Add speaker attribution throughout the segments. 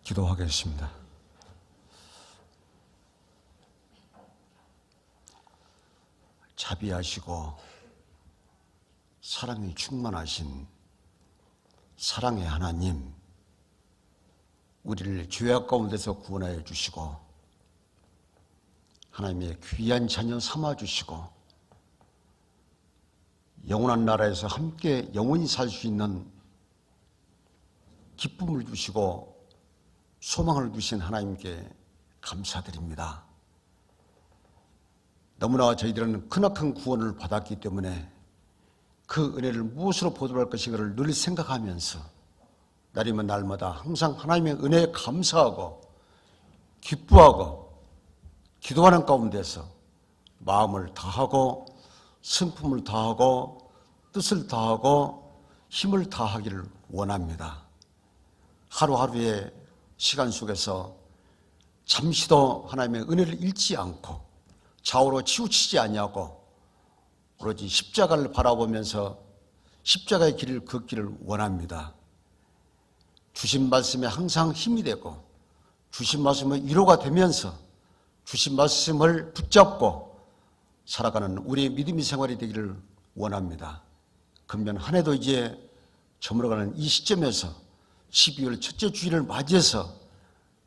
Speaker 1: 기도하겠습니다. 자비하시고 사랑이 충만하신 사랑의 하나님, 우리를 죄악 가운데서 구원하여 주시고 하나님의 귀한 자녀 삼아주시고 영원한 나라에서 함께 영원히 살 수 있는 기쁨을 주시고 소망을 주신 하나님께 감사드립니다. 너무나 저희들은 크나큰 구원을 받았기 때문에 그 은혜를 무엇으로 보답할 것인가를 늘 생각하면서 날이면 날마다 항상 하나님의 은혜에 감사하고 기뻐하고 기도하는 가운데서 마음을 다하고 성품을 다하고 뜻을 다하고 힘을 다하기를 원합니다. 하루하루의 시간 속에서 잠시도 하나님의 은혜를 잃지 않고 좌우로 치우치지 아니하고 오로지 십자가를 바라보면서 십자가의 길을 걷기를 원합니다. 주신 말씀에 항상 힘이 되고 주신 말씀의 위로가 되면서 주신 말씀을 붙잡고 살아가는 우리의 믿음의 생활이 되기를 원합니다. 금년 한 해도 이제 저물어가는 이 시점에서 12월 첫째 주일을 맞이해서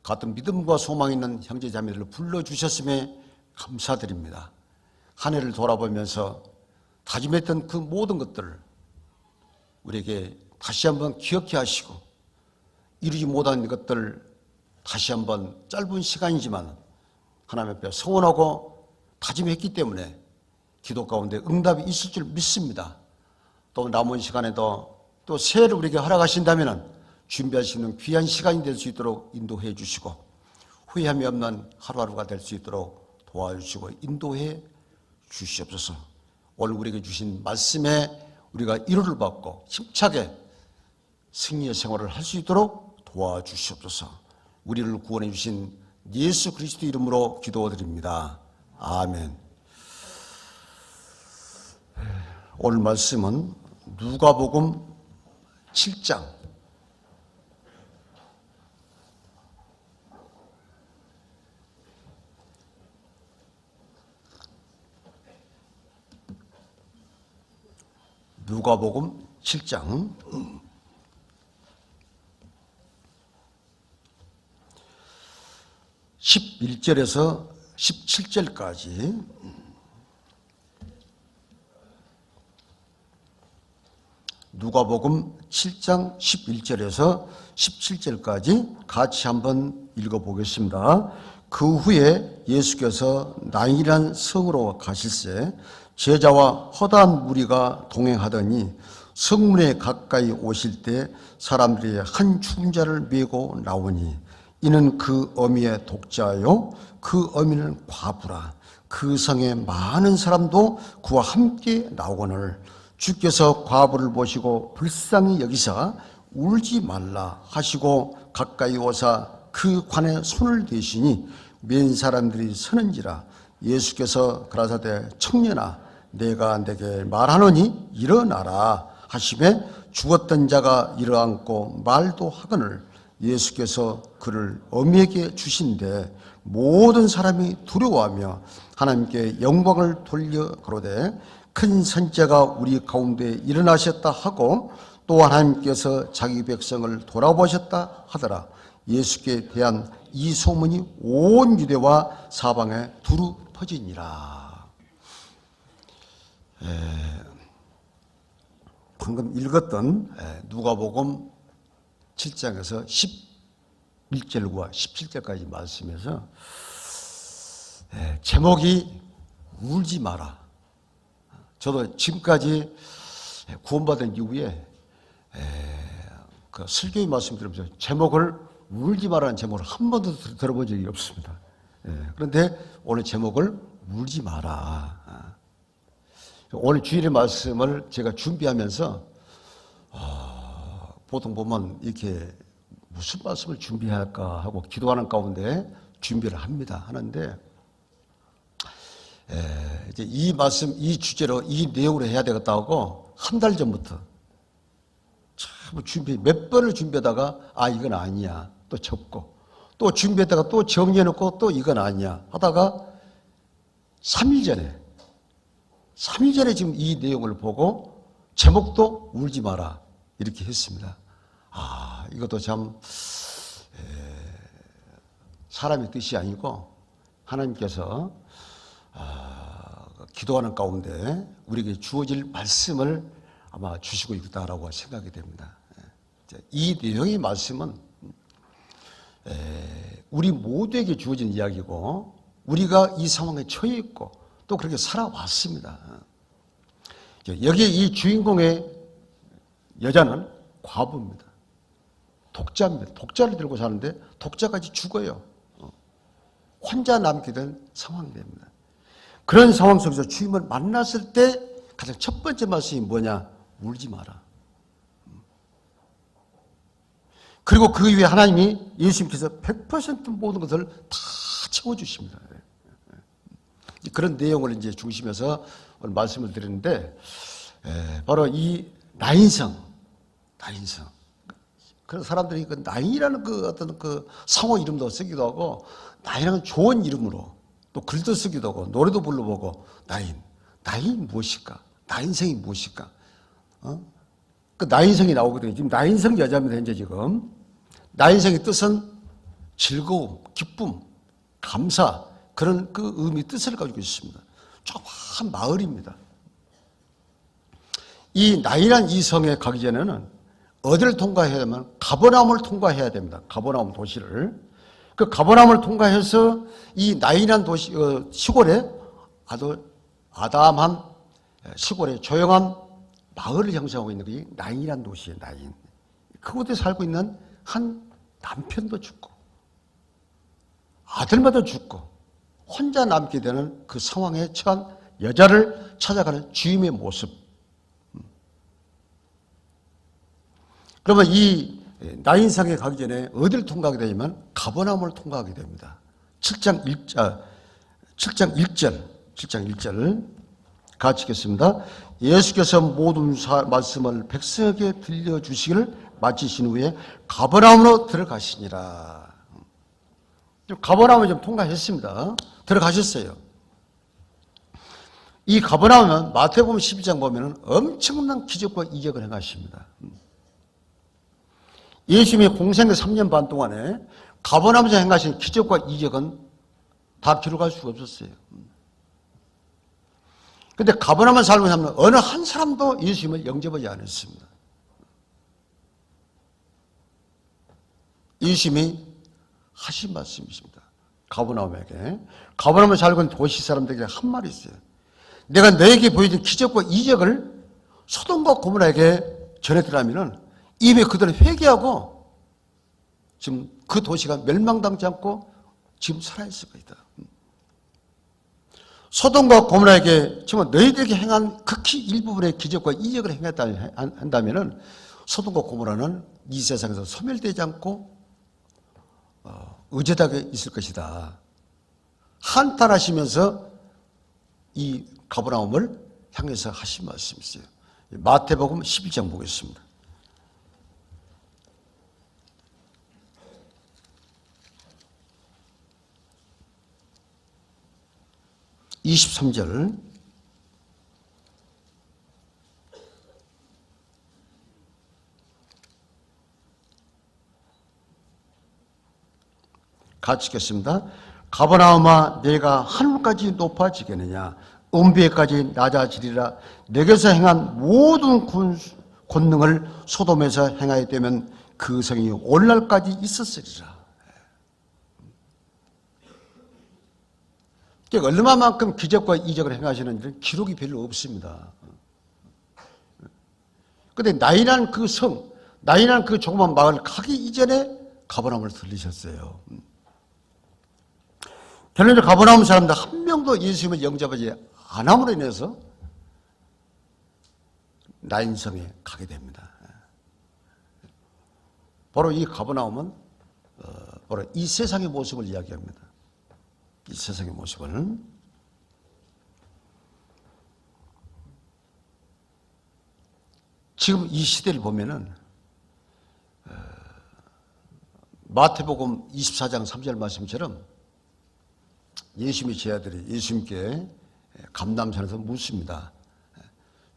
Speaker 1: 같은 믿음과 소망이 있는 형제자매들을 불러주셨음에 감사드립니다. 한 해를 돌아보면서 다짐했던 그 모든 것들을 우리에게 다시 한번 기억해 하시고 이루지 못한 것들을 다시 한번 짧은 시간이지만 하나님 앞에 서원하고 다짐했기 때문에 기도 가운데 응답이 있을 줄 믿습니다. 또 남은 시간에도 또 새해를 우리에게 허락하신다면 준비할 수 있는 귀한 시간이 될 수 있도록 인도해 주시고 후회함이 없는 하루하루가 될 수 있도록 도와주시고 인도해 주시옵소서. 오늘 우리에게 주신 말씀에 우리가 위로를 받고 힘차게 승리의 생활을 할 수 있도록 도와주시옵소서. 우리를 구원해 주신 예수 그리스도 이름으로 기도드립니다. 아멘. 오늘 말씀은 누가복음 7장 누가복음 7장 11절에서 17절까지 누가복음 7장 11절에서 17절까지 같이 한번 읽어보겠습니다. 그 후에 예수께서 나인이란 성으로 가실새 제자와 허다한 무리가 동행하더니 성문에 가까이 오실 때 사람들이 한 죽은 자를 메고 나오니 이는 그 어미의 독자요 그 어미는 과부라. 그 성에 많은 사람도 그와 함께 나오거늘 주께서 과부를 보시고 불쌍히 여기사 울지 말라 하시고 가까이 오사 그 관에 손을 대시니 맨 사람들이 서는지라. 예수께서 가라사대 청년아 내가 내게 말하노니 일어나라 하시매 죽었던 자가 일어앉고 말도 하거늘 예수께서 그를 어미에게 주신데 모든 사람이 두려워하며 하나님께 영광을 돌려 가로되 큰 선지자가 우리 가운데 일어나셨다 하고 또 하나님께서 자기 백성을 돌아보셨다 하더라. 예수께 대한 이 소문이 온 유대와 사방에 두루 퍼지니라. 방금 읽었던 누가복음 7장에서 11절과 17절까지 말씀에서 제목이 울지 마라. 저도 지금까지 구원받은 이후에 그 설교의 말씀 들으면서 제목을 울지 마라는 제목을 한 번도 들어본 적이 없습니다. 그런데 오늘 제목을 울지 마라. 오늘 주일의 말씀을 제가 준비하면서 보통 보면 이렇게 무슨 말씀을 준비할까 하고 기도하는 가운데 준비를 하는데 이제 이 말씀, 이 주제로, 이 내용으로 해야 되겠다고 한 달 전부터 참 몇 번을 준비하다가 이건 아니야. 또 접고 또 준비했다가 또 정리해놓고 또 이건 아니야 하다가 3일 전에 지금 이 내용을 보고 제목도 울지 마라 이렇게 했습니다. 아, 이것도 참 사람의 뜻이 아니고 하나님께서 기도하는 가운데 우리에게 주어질 말씀을 아마 주시고 있다라고 생각이 됩니다. 이 내용의 말씀은 우리 모두에게 주어진 이야기고 우리가 이 상황에 처해 있고 또 그렇게 살아왔습니다. 여기에 이 주인공의 여자는 과부입니다. 독자입니다. 독자를 들고 사는데 독자까지 죽어요. 혼자 남게 된 상황이 됩니다. 그런 상황 속에서 주님을 만났을 때 가장 첫 번째 말씀이 뭐냐? 울지 마라. 그리고 그 이후에 하나님이 예수님께서 100% 모든 것을 다 채워주십니다. 그런 내용을 이제 중심에서 오늘 말씀을 드리는데, 바로 이 나인성. 그런 사람들이 그 나인이라는 그 어떤 그 상호 이름도 쓰기도 하고, 나인은 좋은 이름으로 또 글도 쓰기도 하고, 노래도 불러보고, 나인이 무엇일까? 나인성이 무엇일까? 그 나인성이 나오거든요. 지금 나인성 여자입니다, 현재 지금. 나인성의 뜻은 즐거움, 기쁨, 감사, 그런 그 의미, 뜻을 가지고 있습니다. 조그마한 마을입니다. 이 나인한 이 성에 가기 전에는 어디를 통과해야 되면 가버나움을 통과해야 됩니다. 가버나움 도시를. 그 가버나움을 통과해서 이 나인한 도시, 시골에 아주 아담한 시골에 조용한 마을을 형성하고 있는 게 나인이란 도시예요, 나인. 그곳에 살고 있는 한 남편도 죽고 아들마다 죽고 혼자 남게 되는 그 상황에 처한 여자를 찾아가는 주님의 모습. 그러면 이 나인성에 가기 전에 어디를 통과하게 되냐면 가버나움을 통과하게 됩니다. 7장 1절 같이 읽겠습니다. 예수께서 모든 말씀을 백성에게 들려주시기를 마치신 후에 가버나움으로 들어가시니라. 가버나움을 좀 통과했습니다. 들어가셨어요. 이 가버나움은 마태복음 12장 보면 엄청난 기적과 이적을 행하십니다. 예수님의 공생의 3년 반 동안에 가버나움에서 행하신 기적과 이적은 다 기록할 수가 없었어요. 그런데 가버나움에 살고 있는 어느 한 사람도 예수님을 영접하지 않았습니다. 예수님이 하신 말씀이십니다. 가버나움에 살고 있는 도시 사람들에게 한 말이 있어요. 내가 너에게 보여준 기적과 이적을 소돔과 고모라에게 전해드리면 이미 그들은 회개하고 지금 그 도시가 멸망당치 않고 지금 살아있을 것이다. 소돔과 고모라에게 정말 너희들에게 행한 극히 일부분의 기적과 이적을 한다면 소돔과 고모라는 이 세상에서 소멸되지 않고 의젓하게 있을 것이다. 한탄하시면서 이 가버나움을 향해서 하신 말씀이 있어요. 마태복음 11장 보겠습니다. 23절. 같이 읽겠습니다. 가버나움아 내가 하늘까지 높아지겠느냐 음비에까지 낮아지리라. 내게서 행한 모든 권능을 소돔에서 행하여 되면 그 성이 오늘날까지 있었으리라. 얼마만큼 기적과 이적을 행하시는지는 기록이 별로 없습니다. 그런데 나인한 그 성, 나인한 그 조그만 마을 가기 이전에 가버나움을 들리셨어요. 결론적으로 가버나움 사람들 한 명도 예수님을 영접하지 않음으로 인해서 나인성에 가게 됩니다. 바로 이 가버나움은 바로 이 세상의 모습을 이야기합니다. 이 세상의 모습을. 지금 이 시대를 보면은 마태복음 24장 3절 말씀처럼 예수님의 제자들이 예수님께 감람산에서 묻습니다.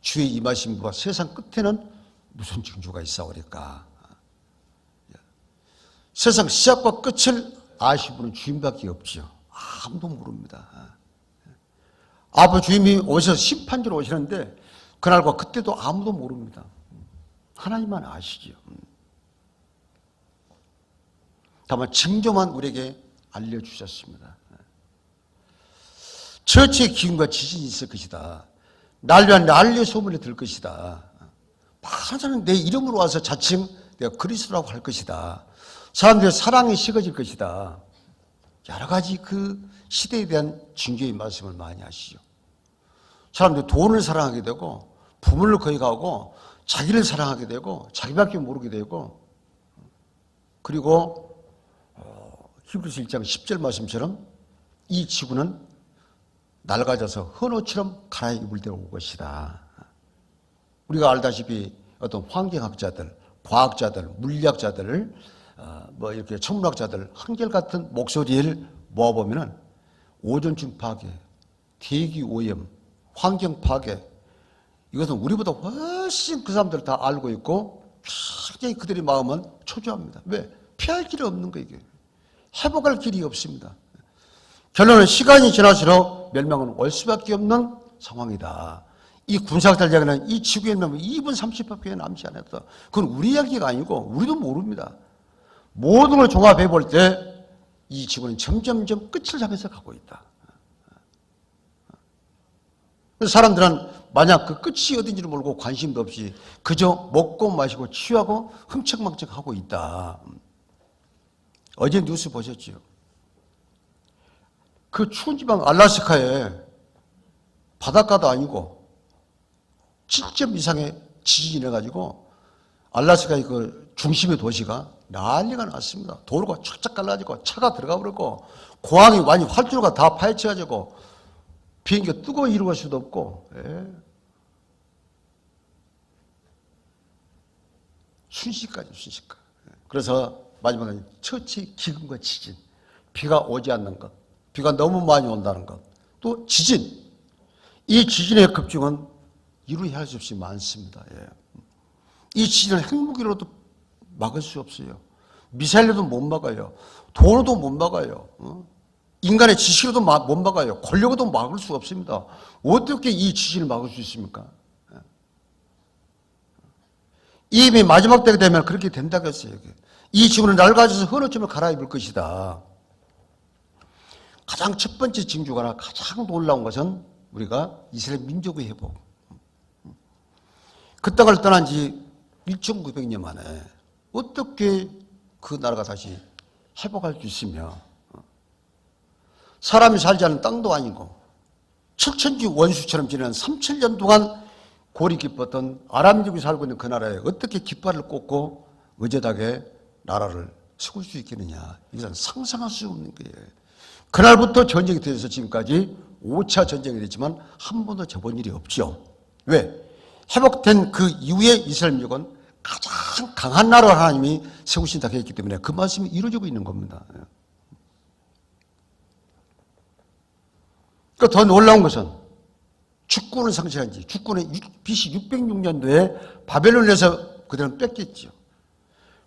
Speaker 1: 주의 임하심과 세상 끝에는 무슨 징조가 있사오리까? 세상 시작과 끝을 아시는 분은 주님밖에 없지요. 아무도 모릅니다. 아버지 주님이 오셔서 심판주로 오시는데 그날과 그때도 아무도 모릅니다. 하나님만 아시지요. 다만 징조만 우리에게 알려주셨습니다. 처치의 기운과 지진이 있을 것이다. 난리와 난리 소문이 들 것이다. 많은 사람은 내 이름으로 와서 자칭 내가 그리스도라고 할 것이다. 사람들의 사랑이 식어질 것이다. 여러 가지 그 시대에 대한 징조의 말씀을 많이 하시죠. 사람들이 돈을 사랑하게 되고 부모를 거역하고 자기를 사랑하게 되고 자기밖에 모르게 되고 그리고 히브리서 1장 10절 말씀처럼 이 지구는 낡아져서 헌옷처럼 갈아입을 때가 올 것이다. 우리가 알다시피 어떤 환경학자들, 과학자들, 물리학자들, 이렇게 천문학자들 한결같은 목소리를 모아보면은 오존층 파괴, 대기 오염, 환경 파괴, 이것은 우리보다 훨씬 그 사람들 다 알고 있고 굉장히 그들의 마음은 초조합니다. 왜? 피할 길이 없는 거예요. 이게. 회복할 길이 없습니다. 결론은 시간이 지날수록 멸망은 올 수밖에 없는 상황이다. 이 군사학자 이야기는 이 지구에 남은 2분 30분밖에 남지 않았다. 그건 우리 이야기가 아니고 우리도 모릅니다. 모든 걸 종합해 볼 때 이 지구는 점점점 끝을 향해서 가고 있다. 그래서 사람들은 만약 그 끝이 어딘지를 모르고 관심도 없이 그저 먹고 마시고 취하고 흥청망청하고 있다. 어제 뉴스 보셨죠? 그 추운 지방 알래스카에 바닷가도 아니고 7점 이상의 지진이 나가지고 알래스카의 그 중심의 도시가 난리가 났습니다. 도로가 쫙쫙 갈라지고 차가 들어가 버렸고 공항이 완전히 활주로가 다 파헤쳐가지고 비행기가 뜨거워 이루어갈 수도 없고 순식간이에요. 순식간. 그래서 마지막에 처치 기근과 지진, 비가 오지 않는 것, 비가 너무 많이 온다는 것, 또 지진. 이 지진의 급증은 이루 할 수 없이 많습니다. 이 지진을 핵무기로도 막을 수 없어요. 미사일로도 못 막아요. 도로도 못 막아요. 인간의 지식으로도 못 막아요. 권력으로도 막을 수 없습니다. 어떻게 이 지진을 막을 수 있습니까? 이미 마지막 때가 되면 그렇게 된다고 했어요. 이 지구는 낡아져서 헌옷쯤을 갈아입을 것이다. 가장 첫 번째 징조가 가장 놀라운 것은 우리가 이스라엘 민족의 회복. 그 땅을 떠난 지 1900년 만에 어떻게 그 나라가 다시 회복할 수 있으며 사람이 살지 않은 땅도 아니고 철천지 원수처럼 지내는 3000년 동안 골이 깊었던 아람족이 살고 있는 그 나라에 어떻게 깃발을 꽂고 의젓하게 나라를 세울 수 있겠느냐. 이것은 상상할 수 없는 거예요. 그날부터 전쟁이 되어서 지금까지 5차 전쟁이 됐지만 한 번도 접은 일이 없죠. 왜? 회복된 그 이후에 이스라엘 민족은 가장 강한 나라를 하나님이 세우신다고 했기 때문에 그 말씀이 이루어지고 있는 겁니다. 그러니까 더 놀라운 것은 주권을 상실한 지, 주권은 BC 606년도에 바벨론에서 그들은 뺏겼죠.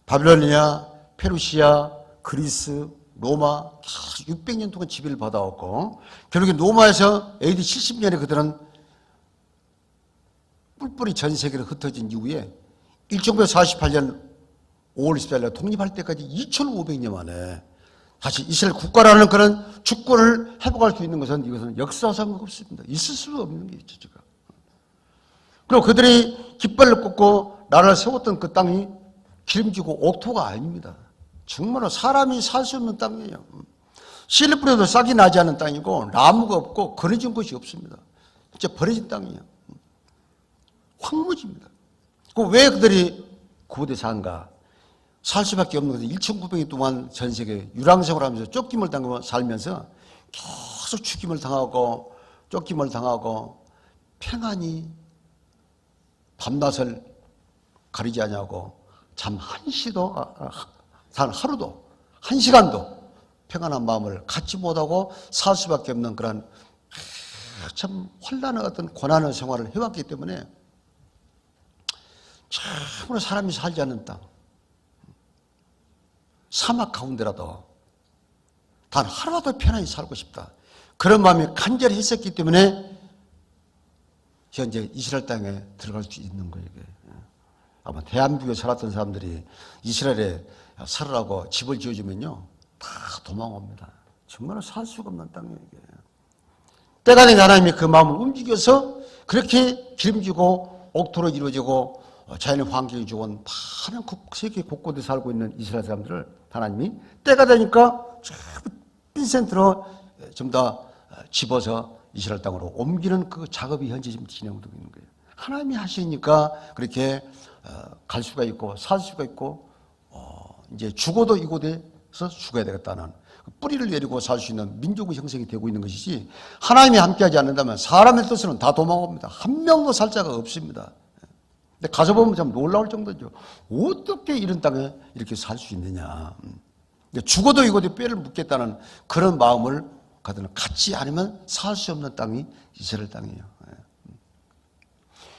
Speaker 1: 바벨론이야, 페르시아, 그리스, 로마 600년 동안 지배를 받아왔고 결국에 로마에서 AD 70년에 그들은 뿔뿔이 전 세계로 흩어진 이후에 1948년 5월 24일 독립할 때까지 2500년 만에 다시 이스라엘 국가라는 그런 주권을 회복할 수 있는 것은 이것은 역사상 없습니다. 있을 수 없는 게 있죠. 제가. 그리고 그들이 깃발을 꽂고 나라를 세웠던 그 땅이 기름지고 옥토가 아닙니다. 정말로 사람이 살 수 없는 땅이에요. 씨를 뿌려도 싹이 나지 않는 땅이고 나무가 없고 거느진 곳이 없습니다. 진짜 버려진 땅이에요. 황무지입니다. 왜 그들이 그곳에 산가? 살 수밖에 없는 것은 1900년 동안 전 세계 유랑생활을 하면서 쫓김을 당하고 살면서 계속 죽임을 당하고 쫓김을 당하고 평안히 밤낮을 가리지 않냐고 잠 한시도 단 하루도 한 시간도 평안한 마음을 갖지 못하고 살 수밖에 없는 그런 참 혼란한 어떤 고난의 생활을 해왔기 때문에 참으로 사람이 살지 않는 땅, 사막 가운데라도 단 하루라도 편안히 살고 싶다. 그런 마음이 간절히 했었기 때문에 현재 이스라엘 땅에 들어갈 수 있는 거예요. 이게. 아마 대한민국에 살았던 사람들이 이스라엘에 살으라고 집을 지어주면요 다 도망옵니다. 정말 살 수가 없는 땅이에요. 이게. 때가 된 하나님이 그 마음을 움직여서 그렇게 기름지고 옥토로 이루어지고 자연의 환경이 좋은 많은 세계 곳곳에 살고 있는 이스라엘 사람들을 하나님이 때가 되니까 빈센트로 좀 더 집어서 이스라엘 땅으로 옮기는 그 작업이 현재 지금 진행되고 있는 거예요. 하나님이 하시니까 그렇게 갈 수가 있고 살 수가 있고 이제 죽어도 이곳에서 죽어야 되겠다는 뿌리를 내리고 살 수 있는 민족의 형성이 되고 있는 것이지, 하나님이 함께하지 않는다면 사람의 뜻으로는 다 도망옵니다. 한 명도 살 자가 없습니다. 근데 가서보면 참 놀라울 정도죠. 어떻게 이런 땅에 이렇게 살 수 있느냐. 죽어도 이곳에 뼈를 묻겠다는 그런 마음을 갖지 않으면 살 수 없는 땅이 이스라엘 땅이에요.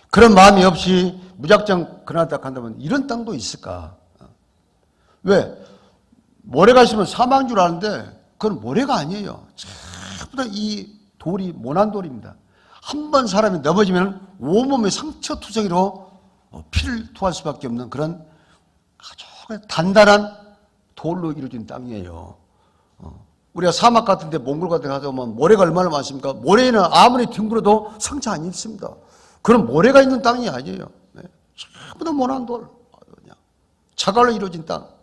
Speaker 1: 그런 마음이 없이 무작정 그나다 한다면 이런 땅도 있을까? 왜? 모래가 있으면 사막인 줄 아는데 그건 모래가 아니에요. 전부 다 이 돌이 모난돌입니다. 한 번 사람이 넘어지면 온몸에 상처투성이로 피를 토할 수밖에 없는 그런 아주 단단한 돌로 이루어진 땅이에요. 우리가 사막 같은 데 몽골 같은 데 가서 보면 모래가 얼마나 많습니까? 모래에는 아무리 뒹굴어도 상처 안 입습니다. 그런 모래가 있는 땅이 아니에요. 전부 다 모난돌, 자갈로 이루어진 땅.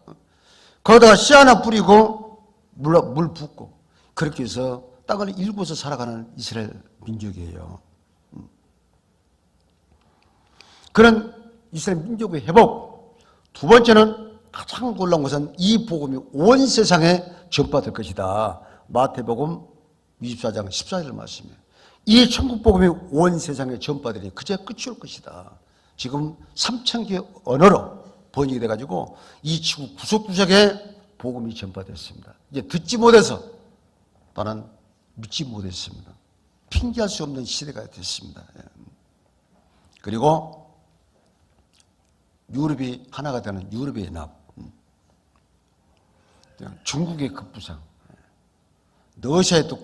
Speaker 1: 거기다가 씨 하나 뿌리고 물 붓고 그렇게 해서 땅을 일구어서 살아가는 이스라엘 민족이에요. 그런 이스라엘 민족의 회복. 두 번째는 가장 놀라운 것은 이 복음이 온 세상에 전파될 것이다. 마태복음 24장 14절 말씀이에요. 이 천국 복음이 온 세상에 전파되니 그제 끝이 올 것이다. 지금 3,000개 언어로 번역이 돼가지고 이 지구 구석구석에 복음이 전파됐습니다. 이제 듣지 못해서 나는 믿지 못했습니다. 핑계할 수 없는 시대가 됐습니다. 그리고 유럽이 하나가 되는 유럽의 연합, 중국의 급부상, 러시아의 또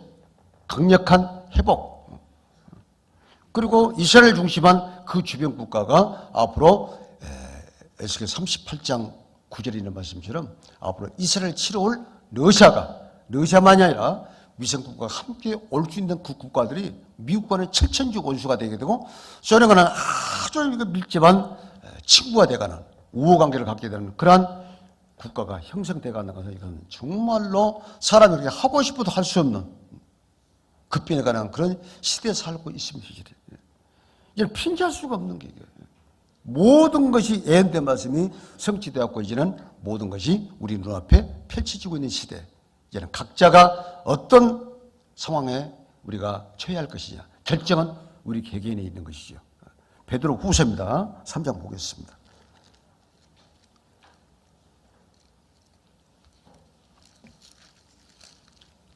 Speaker 1: 강력한 회복, 그리고 이스라엘 중심한 그 주변 국가가 앞으로 에스겔 38장 9절에 있는 말씀처럼 앞으로 이스라엘 치러올 러시아만이 아니라 위성국가가 함께 올 수 있는 그 국가들이 미국과는 7천주 원수가 되게 되고 소련과는 아주 밀접한 친구가 되가는 우호관계를 갖게 되는 그러한 국가가 형성되가는 것은 이건 정말로 사람이 그렇게 하고 싶어도 할 수 없는 급변해가는 그런 시대에 살고 있습니다. 이걸 핑계할 수가 없는 게 이거예요. 모든 것이 예언된 말씀이 성취되었고 이제는 모든 것이 우리 눈앞에 펼쳐지고 있는 시대. 이제는 각자가 어떤 상황에 우리가 처해야 할 것이냐. 결정은 우리 개개인에 있는 것이죠. 베드로 후서입니다. 3장 보겠습니다.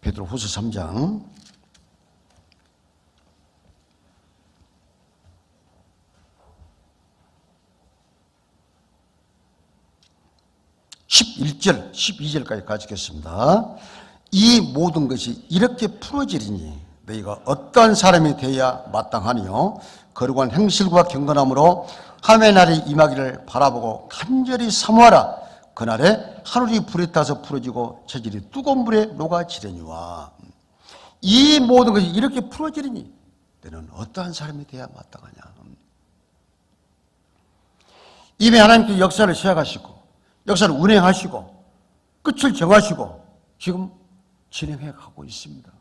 Speaker 1: 베드로 후서 3장 11절, 12절까지 가지겠습니다. 이 모든 것이 이렇게 풀어지리니 너희가 어떠한 사람이 되어야 마땅하니요. 거룩한 행실과 경건함으로 하나님의 날이 임하기를 바라보고 간절히 사모하라. 그날에 하늘이 불에 타서 풀어지고 체질이 뜨거운 물에 녹아지려니와. 이 모든 것이 이렇게 풀어지리니 너는 어떠한 사람이 되어야 마땅하냐. 이미 하나님께서 역사를 시작하시고 역사를 운행하시고 끝을 정하시고 지금 진행해 가고 있습니다.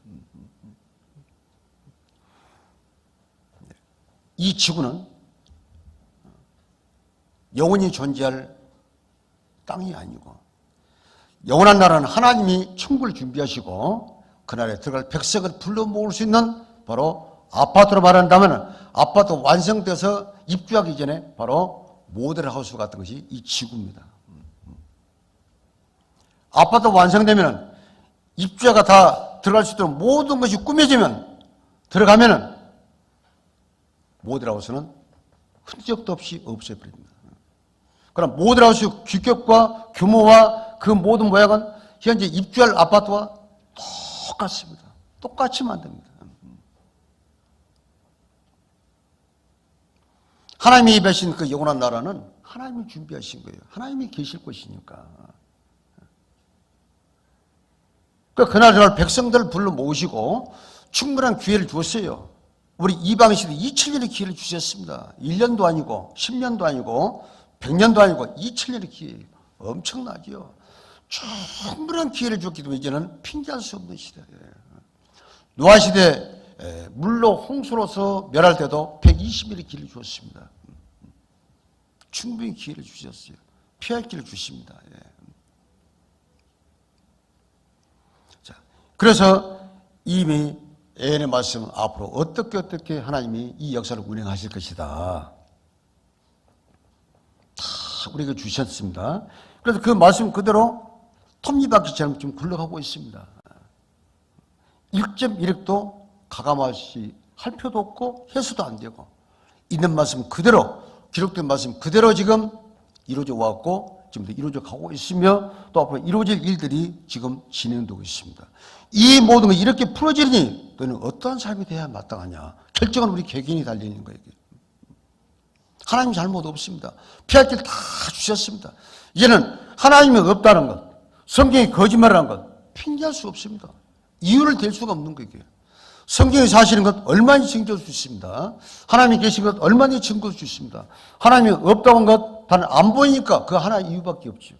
Speaker 1: 이 지구는 영원히 존재할 땅이 아니고 영원한 나라는 하나님이 천국을 준비하시고 그날에 들어갈 백성을 불러 모을 수 있는 바로 아파트로 말한다면 아파트 완성돼서 입주하기 전에 바로 모델하우스 같은 것이 이 지구입니다. 아파트 완성되면 입주자가 다 들어갈 수 있도록 모든 것이 꾸며지면 들어가면은 모델하우스는 흔적도 없이 없애버립니다. 그럼 모델하우스 규격과 규모와 그 모든 모양은 현재 입주할 아파트와 똑같습니다. 똑같이 만듭니다. 하나님이 입으신 그 영원한 나라는 하나님이 준비하신 거예요. 하나님이 계실 것이니까. 그날 백성들을 불러 모으시고 충분한 기회를 주었어요. 우리 이방인들이 2000년의 기회를 주셨습니다. 1년도 아니고 10년도 아니고 100년도 아니고 2000년의 기회. 엄청나죠. 충분한 기회를 줬기 때문에 이제는 핑계할 수 없는 시대예요. 노아 시대 물로 홍수로서 멸할 때도 120일의 기회를 주었습니다. 충분히 기회를 주셨어요. 피할 길을 주십니다. 자, 그래서 이미 예언의 말씀은 앞으로 어떻게 하나님이 이 역사를 운행하실 것이다. 다 우리에게 주셨습니다. 그래서 그 말씀 그대로 톱니바퀴처럼 지금 굴러가고 있습니다. 1.1획도 가감할 필요도 없고 해수도 안 되고 있는 말씀 그대로 기록된 말씀 그대로 지금 이루어져 왔고 지금도 이루어져 가고 있으며 또 앞으로 이루어질 일들이 지금 진행되고 있습니다. 이 모든 것이 이렇게 풀어지니 너는 어떠한 삶이 돼야 마땅하냐. 결정은 우리 개개인이 달리는 거예요. 하나님 잘못 없습니다. 피할 길 다 주셨습니다. 이제는 하나님이 없다는 것, 성경이 거짓말이라는 것 핑계할 수 없습니다. 이유를 댈 수가 없는 거예요. 성경이 사실인 것 얼마나 증거할 수 있습니다. 하나님이 계신 것 얼마나 증거할 수 있습니다. 하나님이 없다고 한 것 단 안 보이니까 그 하나 이유밖에 없죠.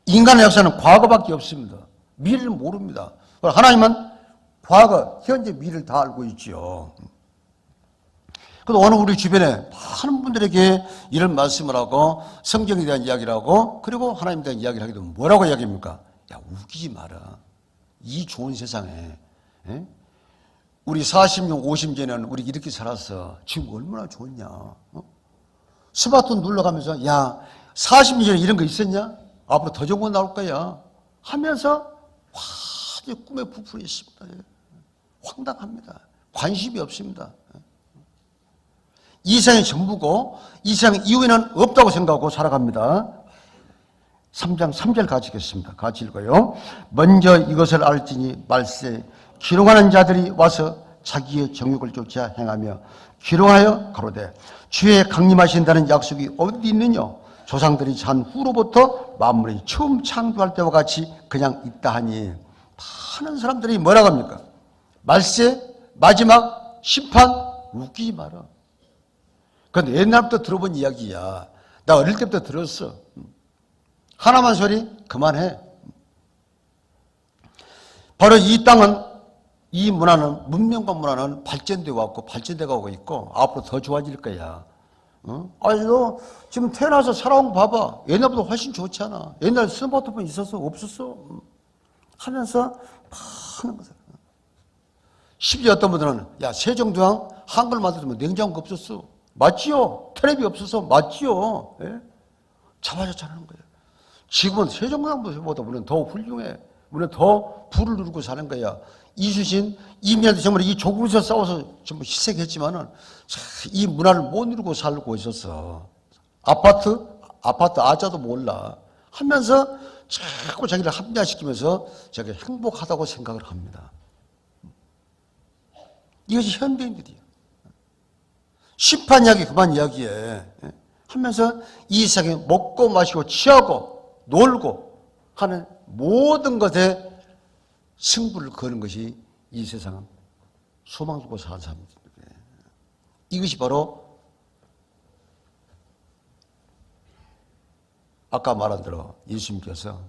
Speaker 1: 인간의 역사는 과거밖에 없습니다. 미래를 모릅니다. 하나님은 과거, 현재, 미래를 다 알고 있죠. 그래서 오늘 우리 주변에 많은 분들에게 이런 말씀을 하고 성경에 대한 이야기를 하고 그리고 하나님에 대한 이야기를 하게 되면 뭐라고 이야기합니까? 야, 웃기지 마라. 이 좋은 세상에 우리 40년, 50년에는 우리 이렇게 살았어. 지금 얼마나 좋냐. 스마트폰 눌러가면서 야 40년 전에 이런 거 있었냐? 앞으로 더 좋은 거 나올 거야 하면서 꿈에 부풀어 있습니다. 황당합니다. 관심이 없습니다. 이 세상이 전부고 이 세상 이후에는 없다고 생각하고 살아갑니다. 3장 3절 같이 읽겠습니다. 같이 읽어요. 먼저 이것을 알지니 말세 기롱하는 자들이 와서 자기의 정욕을 쫓아 행하며 기롱하여 가로되 주의 강림하신다는 약속이 어디 있느냐. 조상들이 잔 후로부터 만물이 처음 창조할 때와 같이 그냥 있다 하니 많은 사람들이 뭐라고 합니까? 말세 마지막 심판 웃기지 마라. 그건 옛날부터 들어본 이야기야. 나 어릴 때부터 들었어. 하나만 소리 그만해. 바로 이 땅은 이 문화는 문명과 문화는 발전되어 왔고 발전되어 가고 있고 앞으로 더 좋아질 거야. 아니 너 지금 태어나서 살아온 거 봐봐. 옛날보다 훨씬 좋잖아. 옛날 스마트폰 있었어? 없었어? 하면서 많은 것을. 심지어 어떤 분들은 야 세종대왕 한글 만들면 냉장고가 없었어. 맞지요? 텔레비 없어서 맞지요? 예? 자화자찬하는 거예요. 지금은 세종대왕보다 물론 더 훌륭해. 물론 더 부를 누르고 사는 거야. 이수신, 이민한테 정말 이 조국에서 싸워서 전부 희생했지만은 이 문화를 못 누르고 살고 있었어. 아파트 아자도 몰라. 하면서 자꾸 자기를 합리화시키면서 자기가 행복하다고 생각을 합니다. 이것이 현대인들이에요. 심판 이야기 그만 이야기해. 하면서 이 세상에 먹고 마시고 취하고 놀고 하는 모든 것에 승부를 거는 것이 이 세상은 소망 두고 사는 사람입니다. 이것이 바로 아까 말한 대로 예수님께서